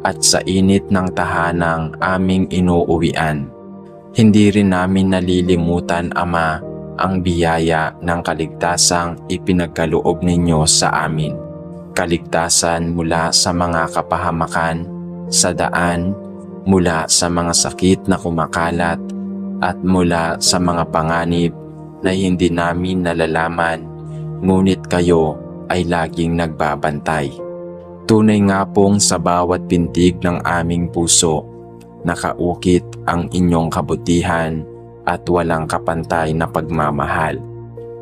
at sa init ng tahanang aming inuuwian. Hindi rin namin nalilimutan, Ama, ang biyaya ng kaligtasang ipinagkaloob ninyo sa amin. Kaligtasan mula sa mga kapahamakan, sa daan, mula sa mga sakit na kumakalat, at mula sa mga panganib na hindi namin nalalaman, ngunit kayo ay laging nagbabantay. Tunay nga pong sa bawat pintig ng aming puso, nakaukit ang inyong kabutihan at walang kapantay na pagmamahal.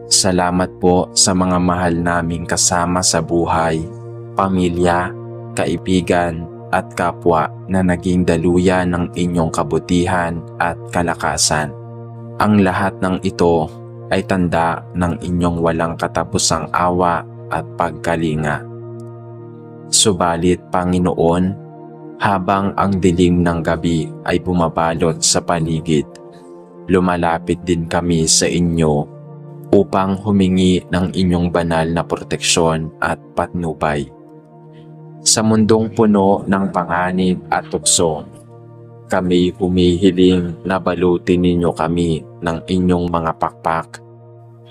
Salamat po sa mga mahal naming kasama sa buhay, pamilya, kaibigan at kapwa na naging daluyan ng inyong kabutihan at kalakasan. Ang lahat ng ito ay tanda ng inyong walang katapusang awa at pagkalinga. Subalit, Panginoon, habang ang dilim ng gabi ay bumabalot sa paligid, lumalapit din kami sa inyo upang humingi ng inyong banal na proteksyon at patnubay. Sa mundong puno ng panganib at tukso, kami humihiling na balutin ninyo kami ng inyong mga pakpak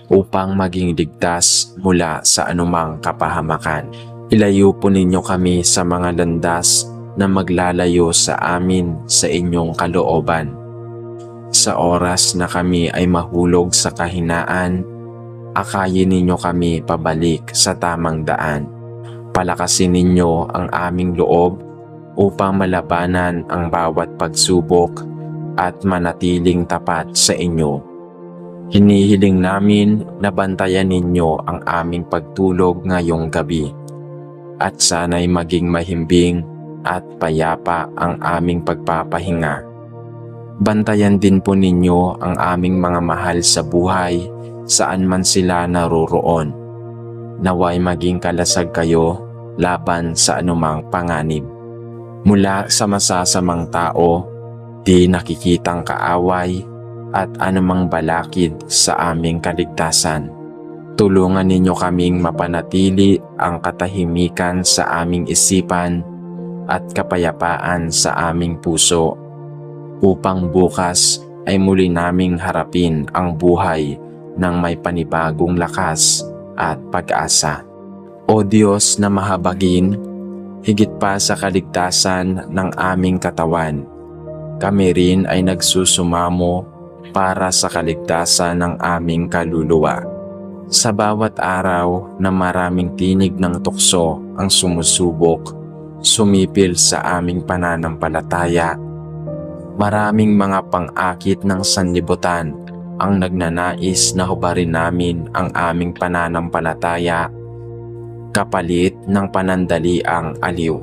upang maging ligtas mula sa anumang kapahamakan. Ilayo po ninyo kami sa mga landas na maglalayo sa amin sa inyong kalooban. Sa oras na kami ay mahulog sa kahinaan, akayin ninyo kami pabalik sa tamang daan. Palakasin ninyo ang aming loob upang malabanan ang bawat pagsubok at manatiling tapat sa inyo. Hinihiling namin na bantayan ninyo ang aming pagtulog ngayong gabi at sana'y maging mahimbing at payapa ang aming pagpapahinga. Bantayan din po ninyo ang aming mga mahal sa buhay saan man sila naroroon. Naway maging kalasag kayo laban sa anumang panganib. Mula sa masasamang tao, di nakikitang kaaway at anumang balakid sa aming kaligtasan. Tulungan ninyo kaming mapanatili ang katahimikan sa aming isipan at kapayapaan sa aming puso upang bukas ay muli naming harapin ang buhay ng may panibagong lakas at pag-asa. O Diyos na mahabagin, higit pa sa kaligtasan ng aming katawan, kami rin ay nagsusumamo para sa kaligtasan ng aming kaluluwa. Sa bawat araw na maraming tinig ng tukso ang sumusubok, sumipil sa aming pananampalataya, maraming mga pang-akit ng sanlibutan ang nagnanais na hubarin namin ang aming pananampalataya kapalit ng panandaliang aliw.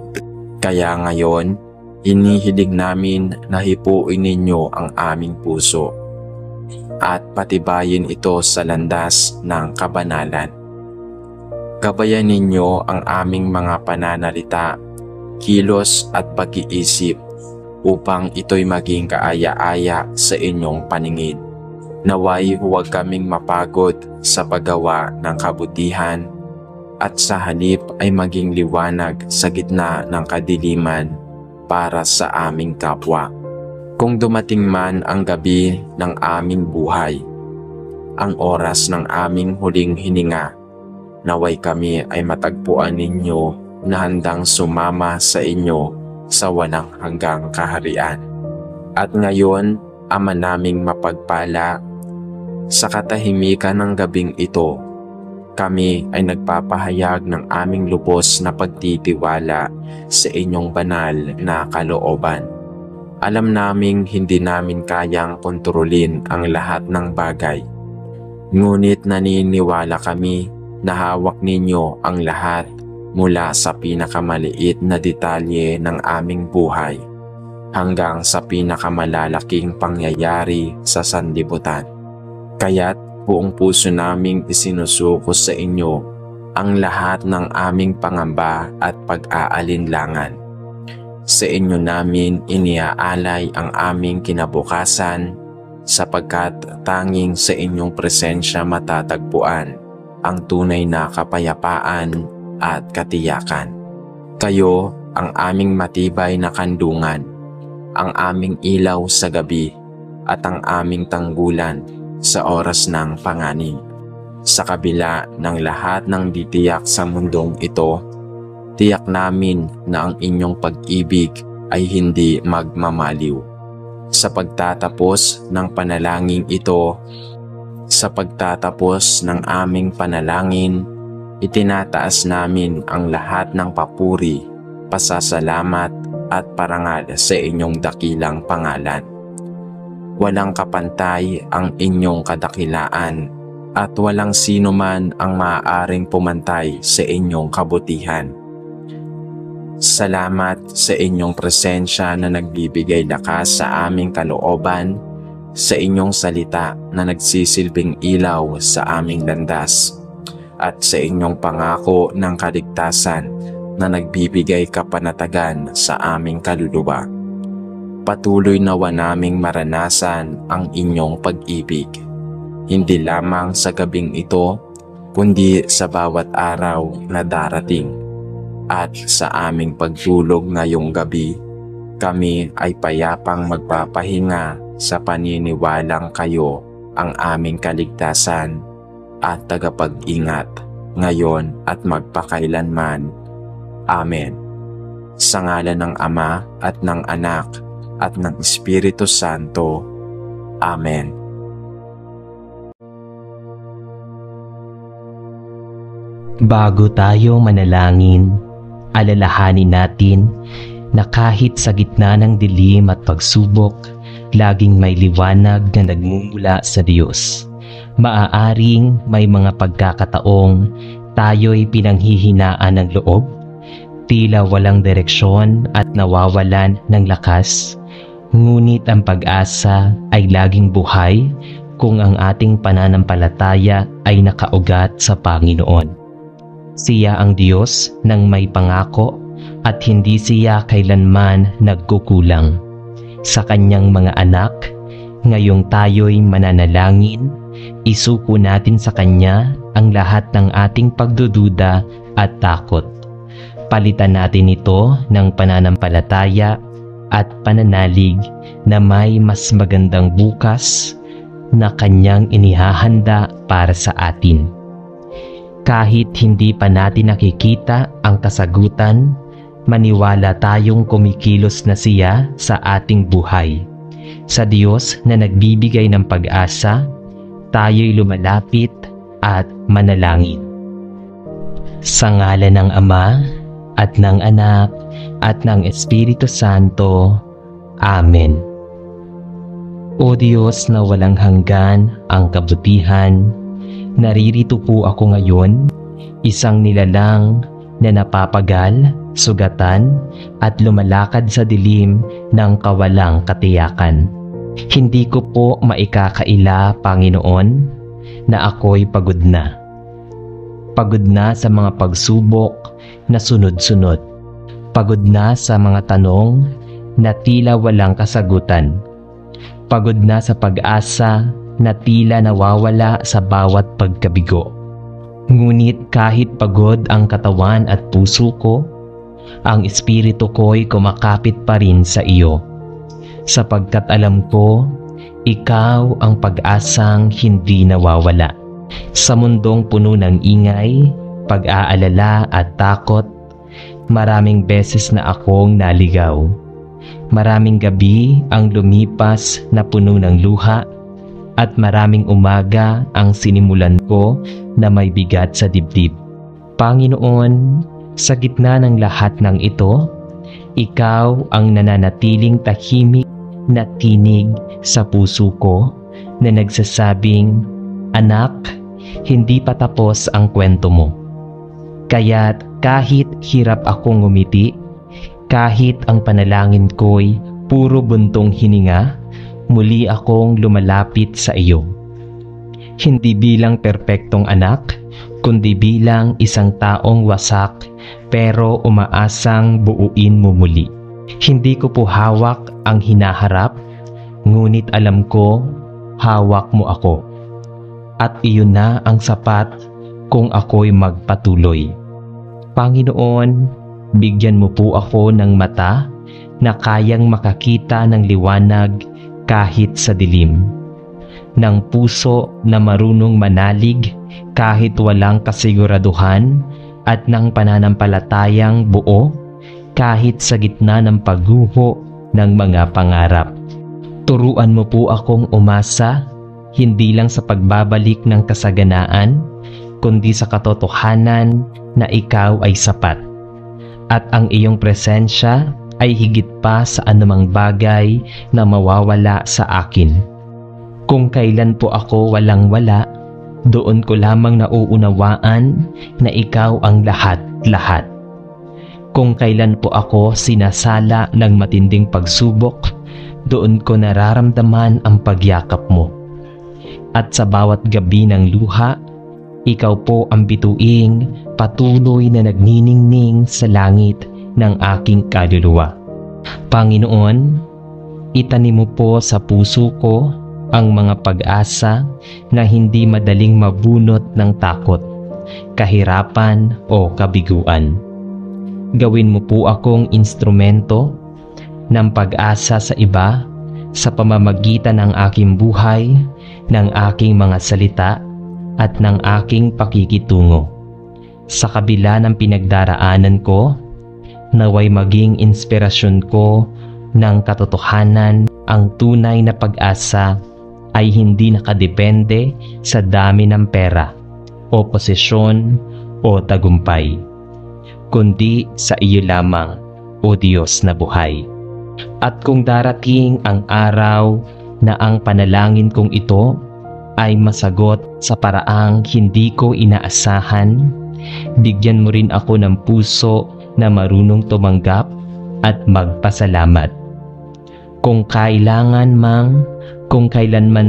Kaya ngayon, inihiling namin na hipuin ninyo ang aming puso at patibayin ito sa landas ng kabanalan. Gabayan ninyo ang aming mga pananalita, kilos at pag-iisip upang ito'y maging kaaya-aya sa inyong paningin. Naway huwag kaming mapagod sa paggawa ng kabutihan at sa halip ay maging liwanag sa gitna ng kadiliman para sa aming kapwa. Kung dumating man ang gabi ng aming buhay, ang oras ng aming huling hininga, naway kami ay matagpuan ninyo na handang sumama sa inyo sa walang hanggang kaharian. At ngayon, Ama naming mapagpala, sa katahimikan ng gabing ito, kami ay nagpapahayag ng aming lubos na pagtitiwala sa inyong banal na kalooban. Alam naming hindi namin kayang kontrolin ang lahat ng bagay. Ngunit naniniwala kami na hawak ninyo ang lahat mula sa pinakamaliit na detalye ng aming buhay hanggang sa pinakamalalaking pangyayari sa sanlibutan. Kaya't buong puso naming isinusuko sa inyo ang lahat ng aming pangamba at pag-aalinlangan. Sa inyo namin iniaalay ang aming kinabukasan sapagkat tanging sa inyong presensya matatagpuan ang tunay na kapayapaan at katiyakan. Kayo ang aming matibay na kandungan, ang aming ilaw sa gabi at ang aming tanggulan sa oras ng panganib. Sa kabila ng lahat ng ditiyak sa mundong ito, tiyak namin na ang inyong pag-ibig ay hindi magmamaliw. Sa pagtatapos ng panalangin ito, sa pagtatapos ng aming panalangin, itinataas namin ang lahat ng papuri, pasasalamat at parangal sa inyong dakilang pangalan. Walang kapantay ang inyong kadakilaan at walang sino man ang maaaring pumantay sa inyong kabutihan. Salamat sa inyong presensya na nagbibigay lakas sa aming kalooban, sa inyong salita na nagsisilbing ilaw sa aming landas, at sa inyong pangako ng kaligtasan na nagbibigay kapanatagan sa aming kaluluwa. Patuloy nawa naming maranasan ang inyong pag-ibig, hindi lamang sa gabing ito, kundi sa bawat araw na darating. At sa aming pagtulog ngayong gabi, kami ay payapang magpapahinga sa paniniwalang kayo ang aming kaligtasan at tagapag-ingat ngayon at magpakailanman. Amen. Sa ngalan ng Ama at ng Anak at ng Espiritu Santo. Amen.
Bago tayo manalangin, alalahanin natin na kahit sa gitna ng dilim at pagsubok, laging may liwanag na nagmumula sa Diyos. Maaaring may mga pagkakataong tayo'y pinanghihinaan ng loob, tila walang direksyon at nawawalan ng lakas. Ngunit ang pag-asa ay laging buhay kung ang ating pananampalataya ay nakaugat sa Panginoon. Siya ang Diyos ng may pangako at hindi siya kailanman nagkukulang. Sa kanyang mga anak, ngayong tayo'y mananalangin, isuko natin sa Kanya ang lahat ng ating pagdududa at takot. Palitan natin ito ng pananampalataya at pananalig na may mas magandang bukas na Kanyang inihahanda para sa atin. Kahit hindi pa natin nakikita ang kasagutan, maniwala tayong kumikilos na siya sa ating buhay. Sa Diyos na nagbibigay ng pag-asa, tayo'y lumalapit at manalangin. Sa ngalan ng Ama at ng Anak at ng Espiritu Santo. Amen. O Diyos na walang hanggan ang kabutihan, naririto po ako ngayon, isang nilalang na napapagal, sugatan at lumalakad sa dilim ng kawalang katiyakan. Hindi ko po maikakaila, Panginoon, na ako'y pagod na. Pagod na sa mga pagsubok na sunod-sunod. Pagod na sa mga tanong na tila walang kasagutan. Pagod na sa pag-asa na tila nawawala sa bawat pagkabigo. Ngunit kahit pagod ang katawan at puso ko, ang espiritu ko'y kumakapit pa rin sa iyo. Sapagkat alam ko, ikaw ang pag-asang hindi nawawala. Sa mundong puno ng ingay, pag-aalala at takot, maraming beses na akong naligaw. Maraming gabi ang lumipas na puno ng luha, at maraming umaga ang sinimulan ko na may bigat sa dibdib. Panginoon, sa gitna ng lahat ng ito, ikaw ang nananatiling tahimik na tinig sa puso ko na nagsasabing, "Anak, hindi pa tapos ang kwento mo." Kaya't kahit hirap akong ngumiti, kahit ang panalangin ko'y puro buntong hininga, muli akong lumalapit sa iyo. Hindi bilang perpektong anak, kundi bilang isang taong wasak pero umaasang buuin mo muli. Hindi ko po hawak ang hinaharap, ngunit alam ko hawak mo ako. At iyon na ang sapat kung ako'y magpatuloy. Panginoon, bigyan mo po ako ng mata na kayang makakita ng liwanag kahit sa dilim, ng puso na marunong manalig kahit walang kasiguraduhan, at ng pananampalatayang buo kahit sa gitna ng pagguho ng mga pangarap. Turuan mo po akong umasa, hindi lang sa pagbabalik ng kasaganaan, kundi sa katotohanan na ikaw ay sapat, at ang iyong presensya ay higit pa sa anumang bagay na mawawala sa akin. Kung kailan po ako walang-wala, doon ko lamang nauunawaan na ikaw ang lahat-lahat. Kung kailan po ako sinasala ng matinding pagsubok, doon ko nararamdaman ang pagyakap mo. At sa bawat gabi ng luha, ikaw po ang bituing patuloy na nagniningning sa langit ng aking kaluluwa. Panginoon, itanim mo po sa puso ko ang mga pag-asa na hindi madaling mabunot ng takot, kahirapan o kabiguan. Gawin mo po akong instrumento ng pag-asa sa iba sa pamamagitan ng aking buhay, ng aking mga salita at ng aking pakikitungo. Sa kabila ng pinagdaraanan ko, naway maging inspirasyon ko ng katotohanan. Ang tunay na pag-asa ay hindi nakadepende sa dami ng pera o posisyon o tagumpay, kundi sa iyo lamang, o Diyos na buhay. At kung darating ang araw na ang panalangin kong ito ay masagot sa paraang hindi ko inaasahan, bigyan mo rin ako ng puso na marunong tumanggap at magpasalamat. Kung kailanman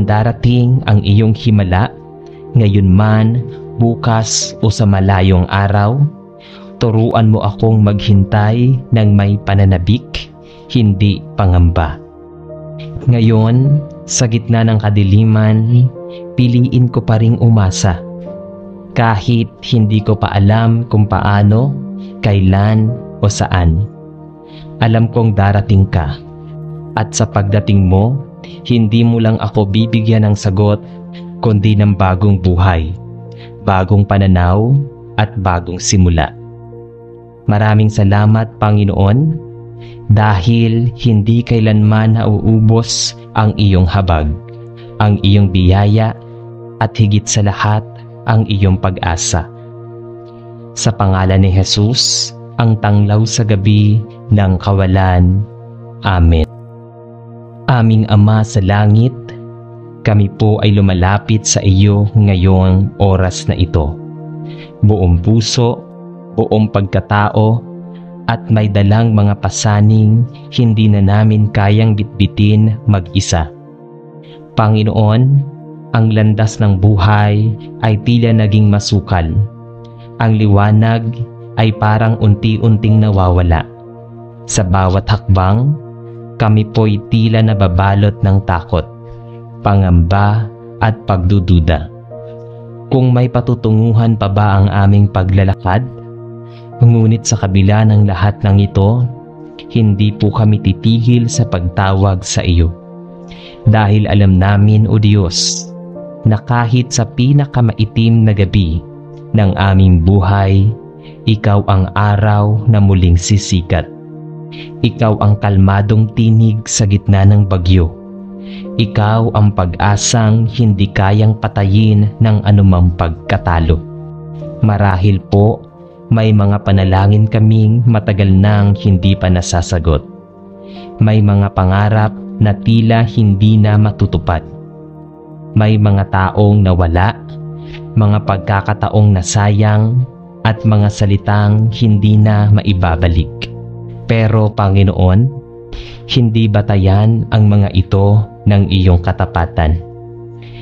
darating ang iyong himala, ngayon man, bukas o sa malayong araw, turuan mo akong maghintay ng may pananabik, hindi pangamba. Ngayon, sa gitna ng kadiliman, piliin ko pa ring umasa. Kahit hindi ko pa alam kung paano, kailan o saan. Alam kong darating ka. At sa pagdating mo, hindi mo lang ako bibigyan ng sagot, kundi ng bagong buhay, bagong pananaw at bagong simula. Maraming salamat, Panginoon, dahil hindi kailanman nauubos ang iyong habag, ang iyong biyaya at higit sa lahat ang iyong pag-asa. Sa pangalan ni Jesus, ang tanglaw sa gabi ng kawalan. Amen. Aming Ama sa langit, kami po ay lumalapit sa iyo ngayong oras na ito. Buong puso, buong pagkatao, at may dalang mga pasaning hindi na namin kayang bitbitin mag-isa. Panginoon, ang landas ng buhay ay tila naging masukal. Ang liwanag ay parang unti-unting nawawala. Sa bawat hakbang, kami po'y tila nababalot ng takot, pangamba at pagdududa. Kung may patutunguhan pa ba ang aming paglalakad, ngunit sa kabila ng lahat ng ito, hindi po kami titigil sa pagtawag sa iyo. Dahil alam namin, O Diyos, na kahit sa pinakamaitim na gabi ng aming buhay, ikaw ang araw na muling sisikat. Ikaw ang kalmadong tinig sa gitna ng bagyo. Ikaw ang pag-asang hindi kayang patayin ng anumang pagkatalo. Marahil po, may mga panalangin kaming matagal nang hindi pa nasasagot. May mga pangarap na tila hindi na matutupad. May mga taong nawala, mga pagkakataong nasayang, at mga salitang hindi na maibabalik. Pero Panginoon, hindi batayan ang mga ito ng iyong katapatan.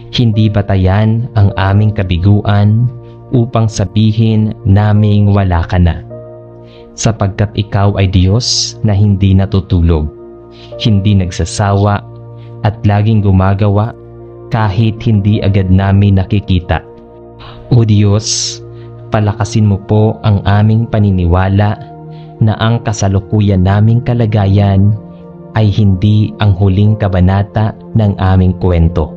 Hindi batayan ang aming kabiguan upang sabihin naming wala ka na. Sapagkat ikaw ay Diyos na hindi natutulog, hindi nagsasawa, at laging gumagawa kahit hindi agad namin nakikita. O Diyos, palakasin mo po ang aming paniniwala na ang kasalukuyan naming kalagayan ay hindi ang huling kabanata ng aming kwento.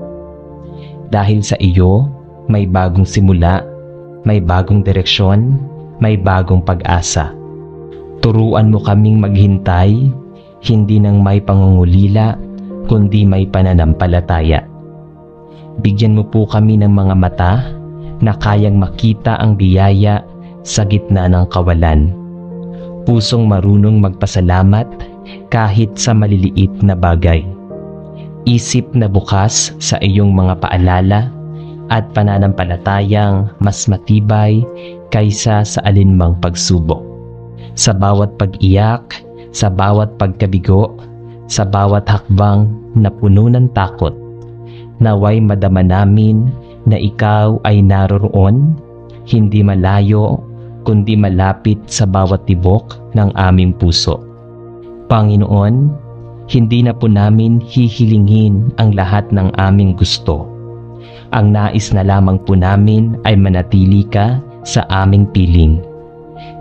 Dahil sa iyo, may bagong simula, may bagong direksyon, may bagong pag-asa. Turuan mo kaming maghintay, hindi nang may pangungulila, kundi may pananampalataya. Bigyan mo po kami ng mga mata na kayang makita ang biyaya sa gitna ng kawalan. Pusong marunong magpasalamat kahit sa maliliit na bagay. Isip na bukas sa iyong mga paalala at pananampalatayang mas matibay kaysa sa alinmang pagsubok. sa bawat pag-iyak, sa bawat pagkabigo, sa bawat hakbang na puno ng takot. Naway madama namin na ikaw ay naroroon, hindi malayo, kundi malapit sa bawat tibok ng aming puso. Panginoon, hindi na po namin hihilingin ang lahat ng aming gusto. Ang nais na lamang po namin ay manatili ka sa aming piling.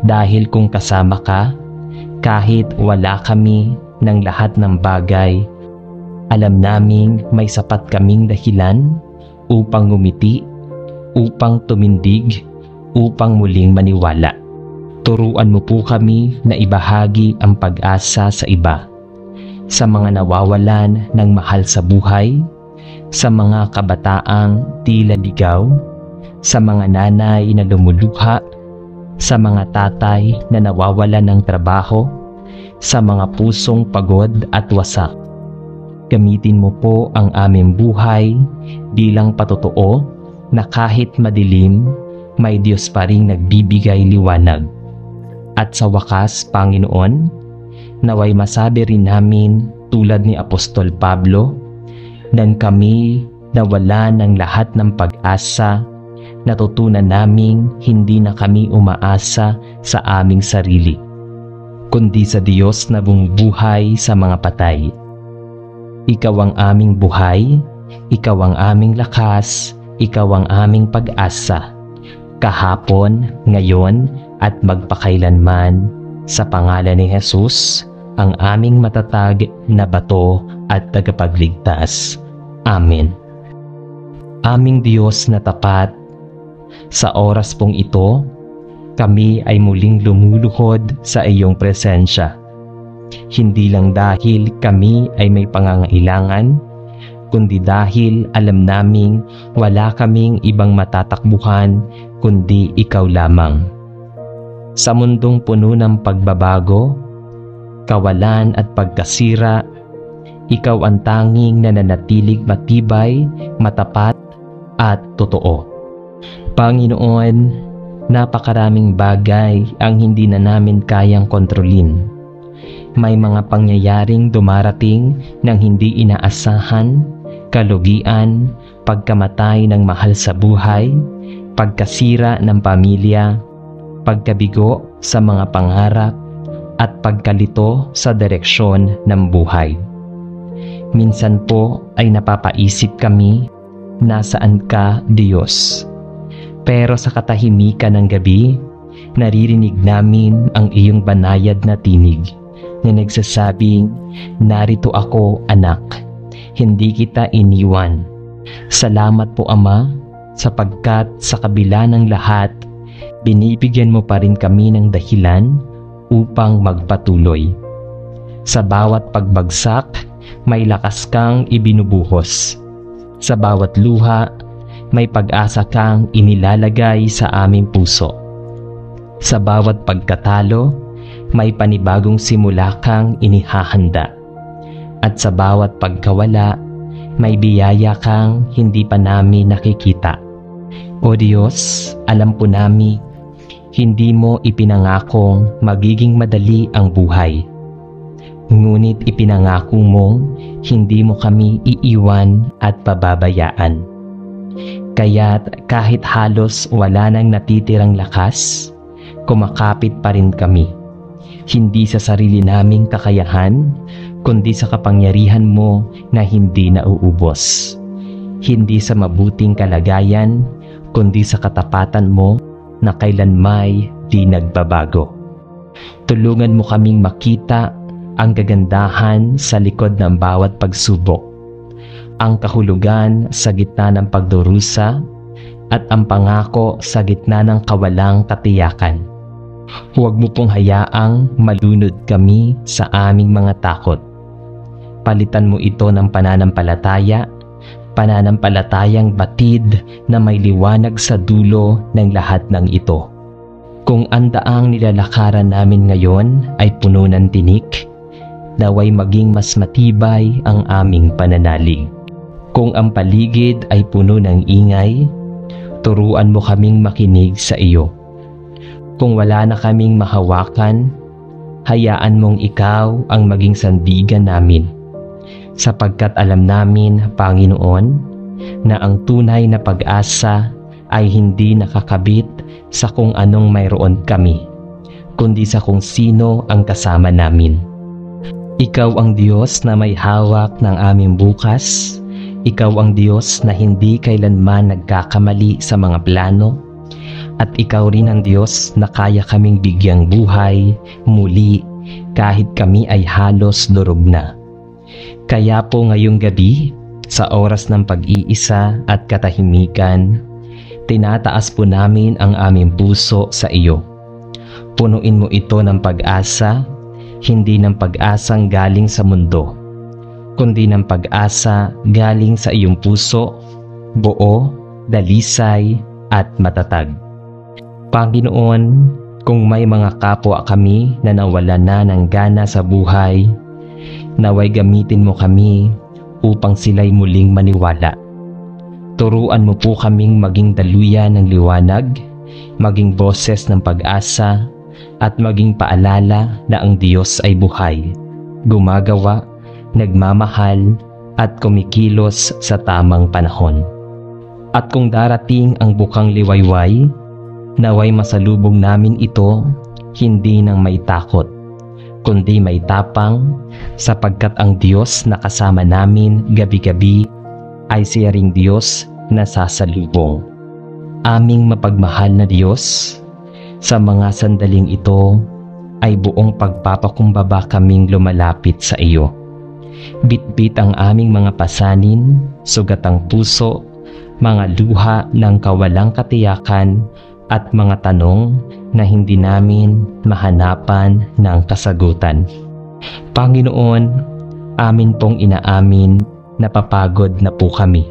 Dahil kung kasama ka, kahit wala kami ng lahat ng bagay, alam naming may sapat kaming dahilan upang ngumiti, upang tumindig, upang muling maniwala. Turuan mo po kami na ibahagi ang pag-asa sa iba, sa mga nawawalan ng mahal sa buhay, sa mga kabataang tila ligaw, sa mga nanay na lumuluha, sa mga tatay na nawawalan ng trabaho, sa mga pusong pagod at wasak. Gamitin mo po ang aming buhay bilang patotoo na kahit madilim, may Diyos pa ring nagbibigay liwanag. At sa wakas, Panginoon, naway masabi rin namin tulad ni Apostol Pablo, nang kami nawala ng lahat ng pag-asa, natutunan naming hindi na kami umaasa sa aming sarili, kundi sa Diyos na bumubuhay sa mga patay. Ikaw ang aming buhay, ikaw ang aming lakas, ikaw ang aming pag-asa, kahapon, ngayon, at magpakailanman. Sa pangalan ni Jesus, ang aming matatag na bato at tagapagligtas. Amen. Aming Diyos na tapat, sa oras pong ito, kami ay muling lumuluhod sa iyong presensya. Hindi lang dahil kami ay may pangangailangan, kundi dahil alam naming wala kaming ibang matatakbuhan kundi ikaw lamang. Sa mundong puno ng pagbabago, kawalan at pagkasira, ikaw ang tanging nananatilig matibay, matapat at totoo. Panginoon, napakaraming bagay ang hindi na namin kayang kontrolin. May mga pangyayaring dumarating ng hindi inaasahan, kalugian, pagkamatay ng mahal sa buhay, pagkasira ng pamilya, pagkabigo sa mga pangarap, at pagkalito sa direksyon ng buhay. Minsan po ay napapaisip kami, nasaan ka, Diyos? Pero sa katahimikan ng gabi, naririnig namin ang iyong banayad na tinig na nagsasabing, narito ako, anak, hindi kita iniwan. Salamat po, Ama, sapagkat sa kabila ng lahat, binibigyan mo pa rin kami ng dahilan upang magpatuloy. Sa bawat pagbagsak, may lakas kang ibinubuhos. Sa bawat luha, may pag-asa kang inilalagay sa aming puso. Sa bawat pagkatalo, may panibagong simula kang inihahanda. At sa bawat pagkawala, may biyaya kang hindi pa namin nakikita. O Diyos, alam po namin, hindi mo ipinangakong magiging madali ang buhay. Ngunit ipinangako mong hindi mo kami iiwan at pababayaan. Kaya't kahit halos wala nang natitirang lakas, kumakapit pa rin kami. Hindi sa sarili naming kakayahan, kundi sa kapangyarihan mo na hindi nauubos. Hindi sa mabuting kalagayan, kundi sa katapatan mo na kailanmay di nagbabago. Tulungan mo kaming makita ang kagandahan sa likod ng bawat pagsubok, ang kahulugan sa gitna ng pagdurusa, at ang pangako sa gitna ng kawalang katiyakan. Huwag mo pong hayaang malunod kami sa aming mga takot. Palitan mo ito ng pananampalatayang batid na may liwanag sa dulo ng lahat ng ito. Kung ang daang nilalakaran namin ngayon ay puno ng tinik, naway maging mas matibay ang aming pananalig. Kung ang paligid ay puno ng ingay, turuan mo kaming makinig sa iyo. Kung wala na kaming mahawakan, hayaan mong ikaw ang maging sandigan namin. Sapagkat alam namin, Panginoon, na ang tunay na pag-asa ay hindi nakakabit sa kung anong mayroon kami, kundi sa kung sino ang kasama namin. Ikaw ang Diyos na may hawak ng aming bukas. Ikaw ang Diyos na hindi kailanman nagkakamali sa mga plano. At ikaw rin ang Diyos na kaya kaming bigyang buhay muli kahit kami ay halos durog na. Kaya po ngayong gabi, sa oras ng pag-iisa at katahimikan, tinataas po namin ang aming puso sa iyo. Punuin mo ito ng pag-asa, hindi ng pag-asang galing sa mundo, kundi ng pag-asa galing sa iyong puso, buo, dalisay at matatag. Panginoon, kung may mga kapwa kami na nawalan na ng gana sa buhay, naway gamitin mo kami upang sila'y muling maniwala. Turuan mo po kaming maging daluyan ng liwanag, maging boses ng pag-asa, at maging paalala na ang Diyos ay buhay, gumagawa, nagmamahal, at kumikilos sa tamang panahon. At kung darating ang bukang liwayway, naway masalubong namin ito hindi ng may takot, kundi may tapang, sapagkat ang Diyos na kasama namin gabi-gabi ay siya ring Diyos na sasalubong. Aming mapagmahal na Diyos, sa mga sandaling ito ay buong pagpapakumbaba kaming lumalapit sa iyo. Bitbit ang aming mga pasanin, sugat ang puso, mga luha ng kawalang katiyakan, at mga tanong na hindi namin mahanapan ng kasagutan. Panginoon, amin pong inaamin na napapagod na po kami.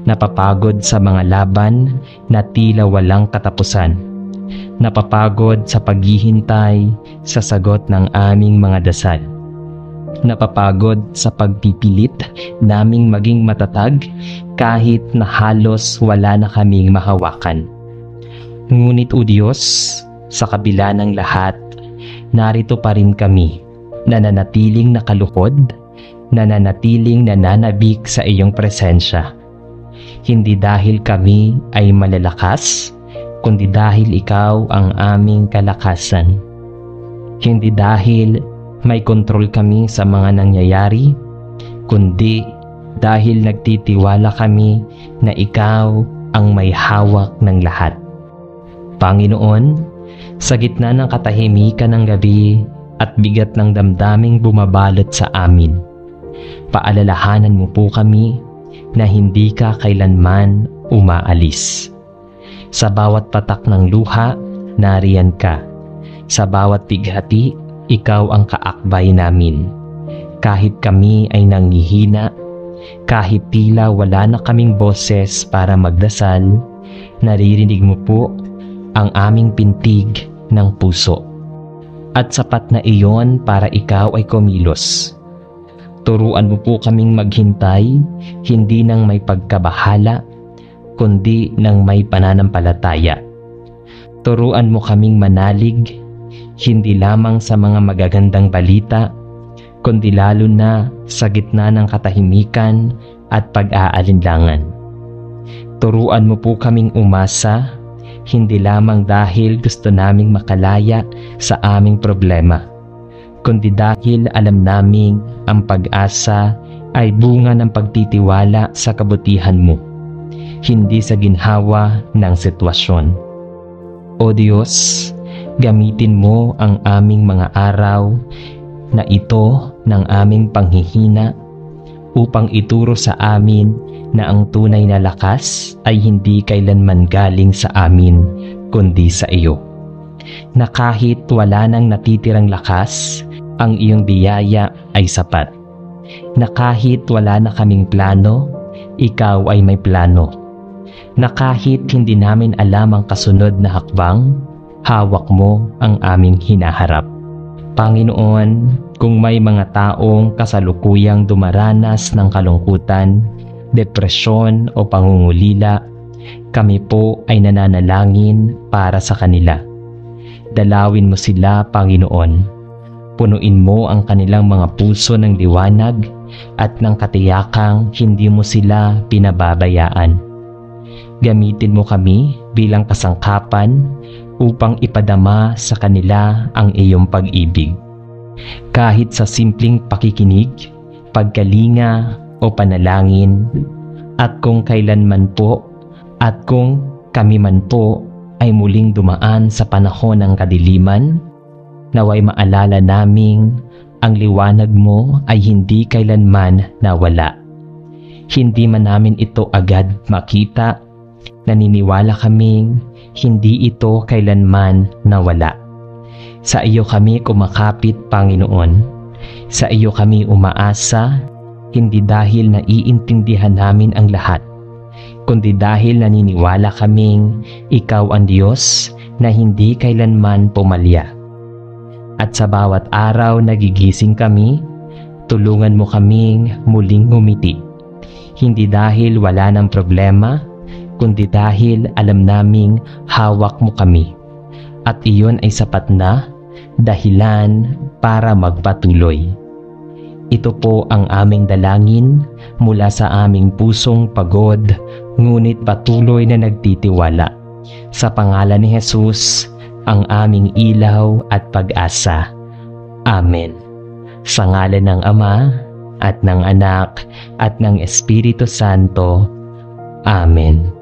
Napapagod sa mga laban na tila walang katapusan. Napapagod sa paghihintay sa sagot ng aming mga dasal. Napapagod sa pagpipilit naming maging matatag kahit na halos wala na kaming mahawakan. Ngunit o Diyos, sa kabila ng lahat, narito pa rin kami, nananatiling nakaluhod, nananatiling nananabik sa iyong presensya. Hindi dahil kami ay malalakas, kundi dahil ikaw ang aming kalakasan. Hindi dahil may kontrol kami sa mga nangyayari, kundi dahil nagtitiwala kami na ikaw ang may hawak ng lahat. Panginoon, sa gitna ng katahimikan ng gabi at bigat ng damdaming bumabalot sa amin, paalalahanan mo po kami na hindi ka kailanman umaalis. Sa bawat patak ng luha, nariyan ka. Sa bawat pighati, ikaw ang kaakbay namin. Kahit kami ay nanghihina, kahit tila wala na kaming boses para magdasal, naririnig mo po ang aming pintig ng puso. At sapat na iyon para ikaw ay kumilos. Turuan mo po kaming maghintay, hindi ng may pagkabahala, kundi ng may pananampalataya. Turuan mo kaming manalig, hindi lamang sa mga magagandang balita, kundi lalo na sa gitna ng katahimikan at pag-aalinlangan. Turuan mo po kaming umasa, hindi lamang dahil gusto naming makalaya sa aming problema, kundi dahil alam naming ang pag-asa ay bunga ng pagtitiwala sa kabutihan mo, hindi sa ginhawa ng sitwasyon. O Diyos, gamitin mo ang aming mga araw na ito ng aming panghihina upang ituro sa amin na ang tunay na lakas ay hindi kailanman galing sa amin kundi sa iyo. Na kahit wala nang natitirang lakas, ang iyong biyaya ay sapat. Na kahit wala na kaming plano, ikaw ay may plano. Na kahit hindi namin alam ang kasunod na hakbang, hawak mo ang aming hinaharap. Panginoon, kung may mga taong kasalukuyang dumaranas ng kalungkutan, depresyon o pangungulila, kami po ay nananalangin para sa kanila. Dalawin mo sila, Panginoon. Punuin mo ang kanilang mga puso ng liwanag at ng katiyakang hindi mo sila pinababayaan. Gamitin mo kami bilang kasangkapan upang ipadama sa kanila ang iyong pag-ibig. Kahit sa simpleng pakikinig, pagkalinga o panalangin, at kung kailanman po at kung kami man po ay muling dumaan sa panahon ng kadiliman, naway maalala naming ang liwanag mo ay hindi kailanman nawala. Hindi man namin ito agad makita, naniniwala kaming hindi ito kailanman nawala. Sa iyo kami kumakapit, Panginoon. Sa iyo kami umaasa, hindi dahil naiintindihan namin ang lahat, kundi dahil naniniwala kaming ikaw ang Diyos na hindi kailanman pumalya. At sa bawat araw nagigising kami, tulungan mo kaming muling ngumiti. Hindi dahil wala ng problema, kundi dahil alam naming hawak mo kami. At iyon ay sapat na dahilan para magpatuloy. Ito po ang aming dalangin mula sa aming pusong pagod, ngunit patuloy na nagtitiwala. Sa pangalan ni Jesus, ang aming ilaw at pag-asa. Amen. Sa ngalan ng Ama, at ng Anak, at ng Espiritu Santo. Amen.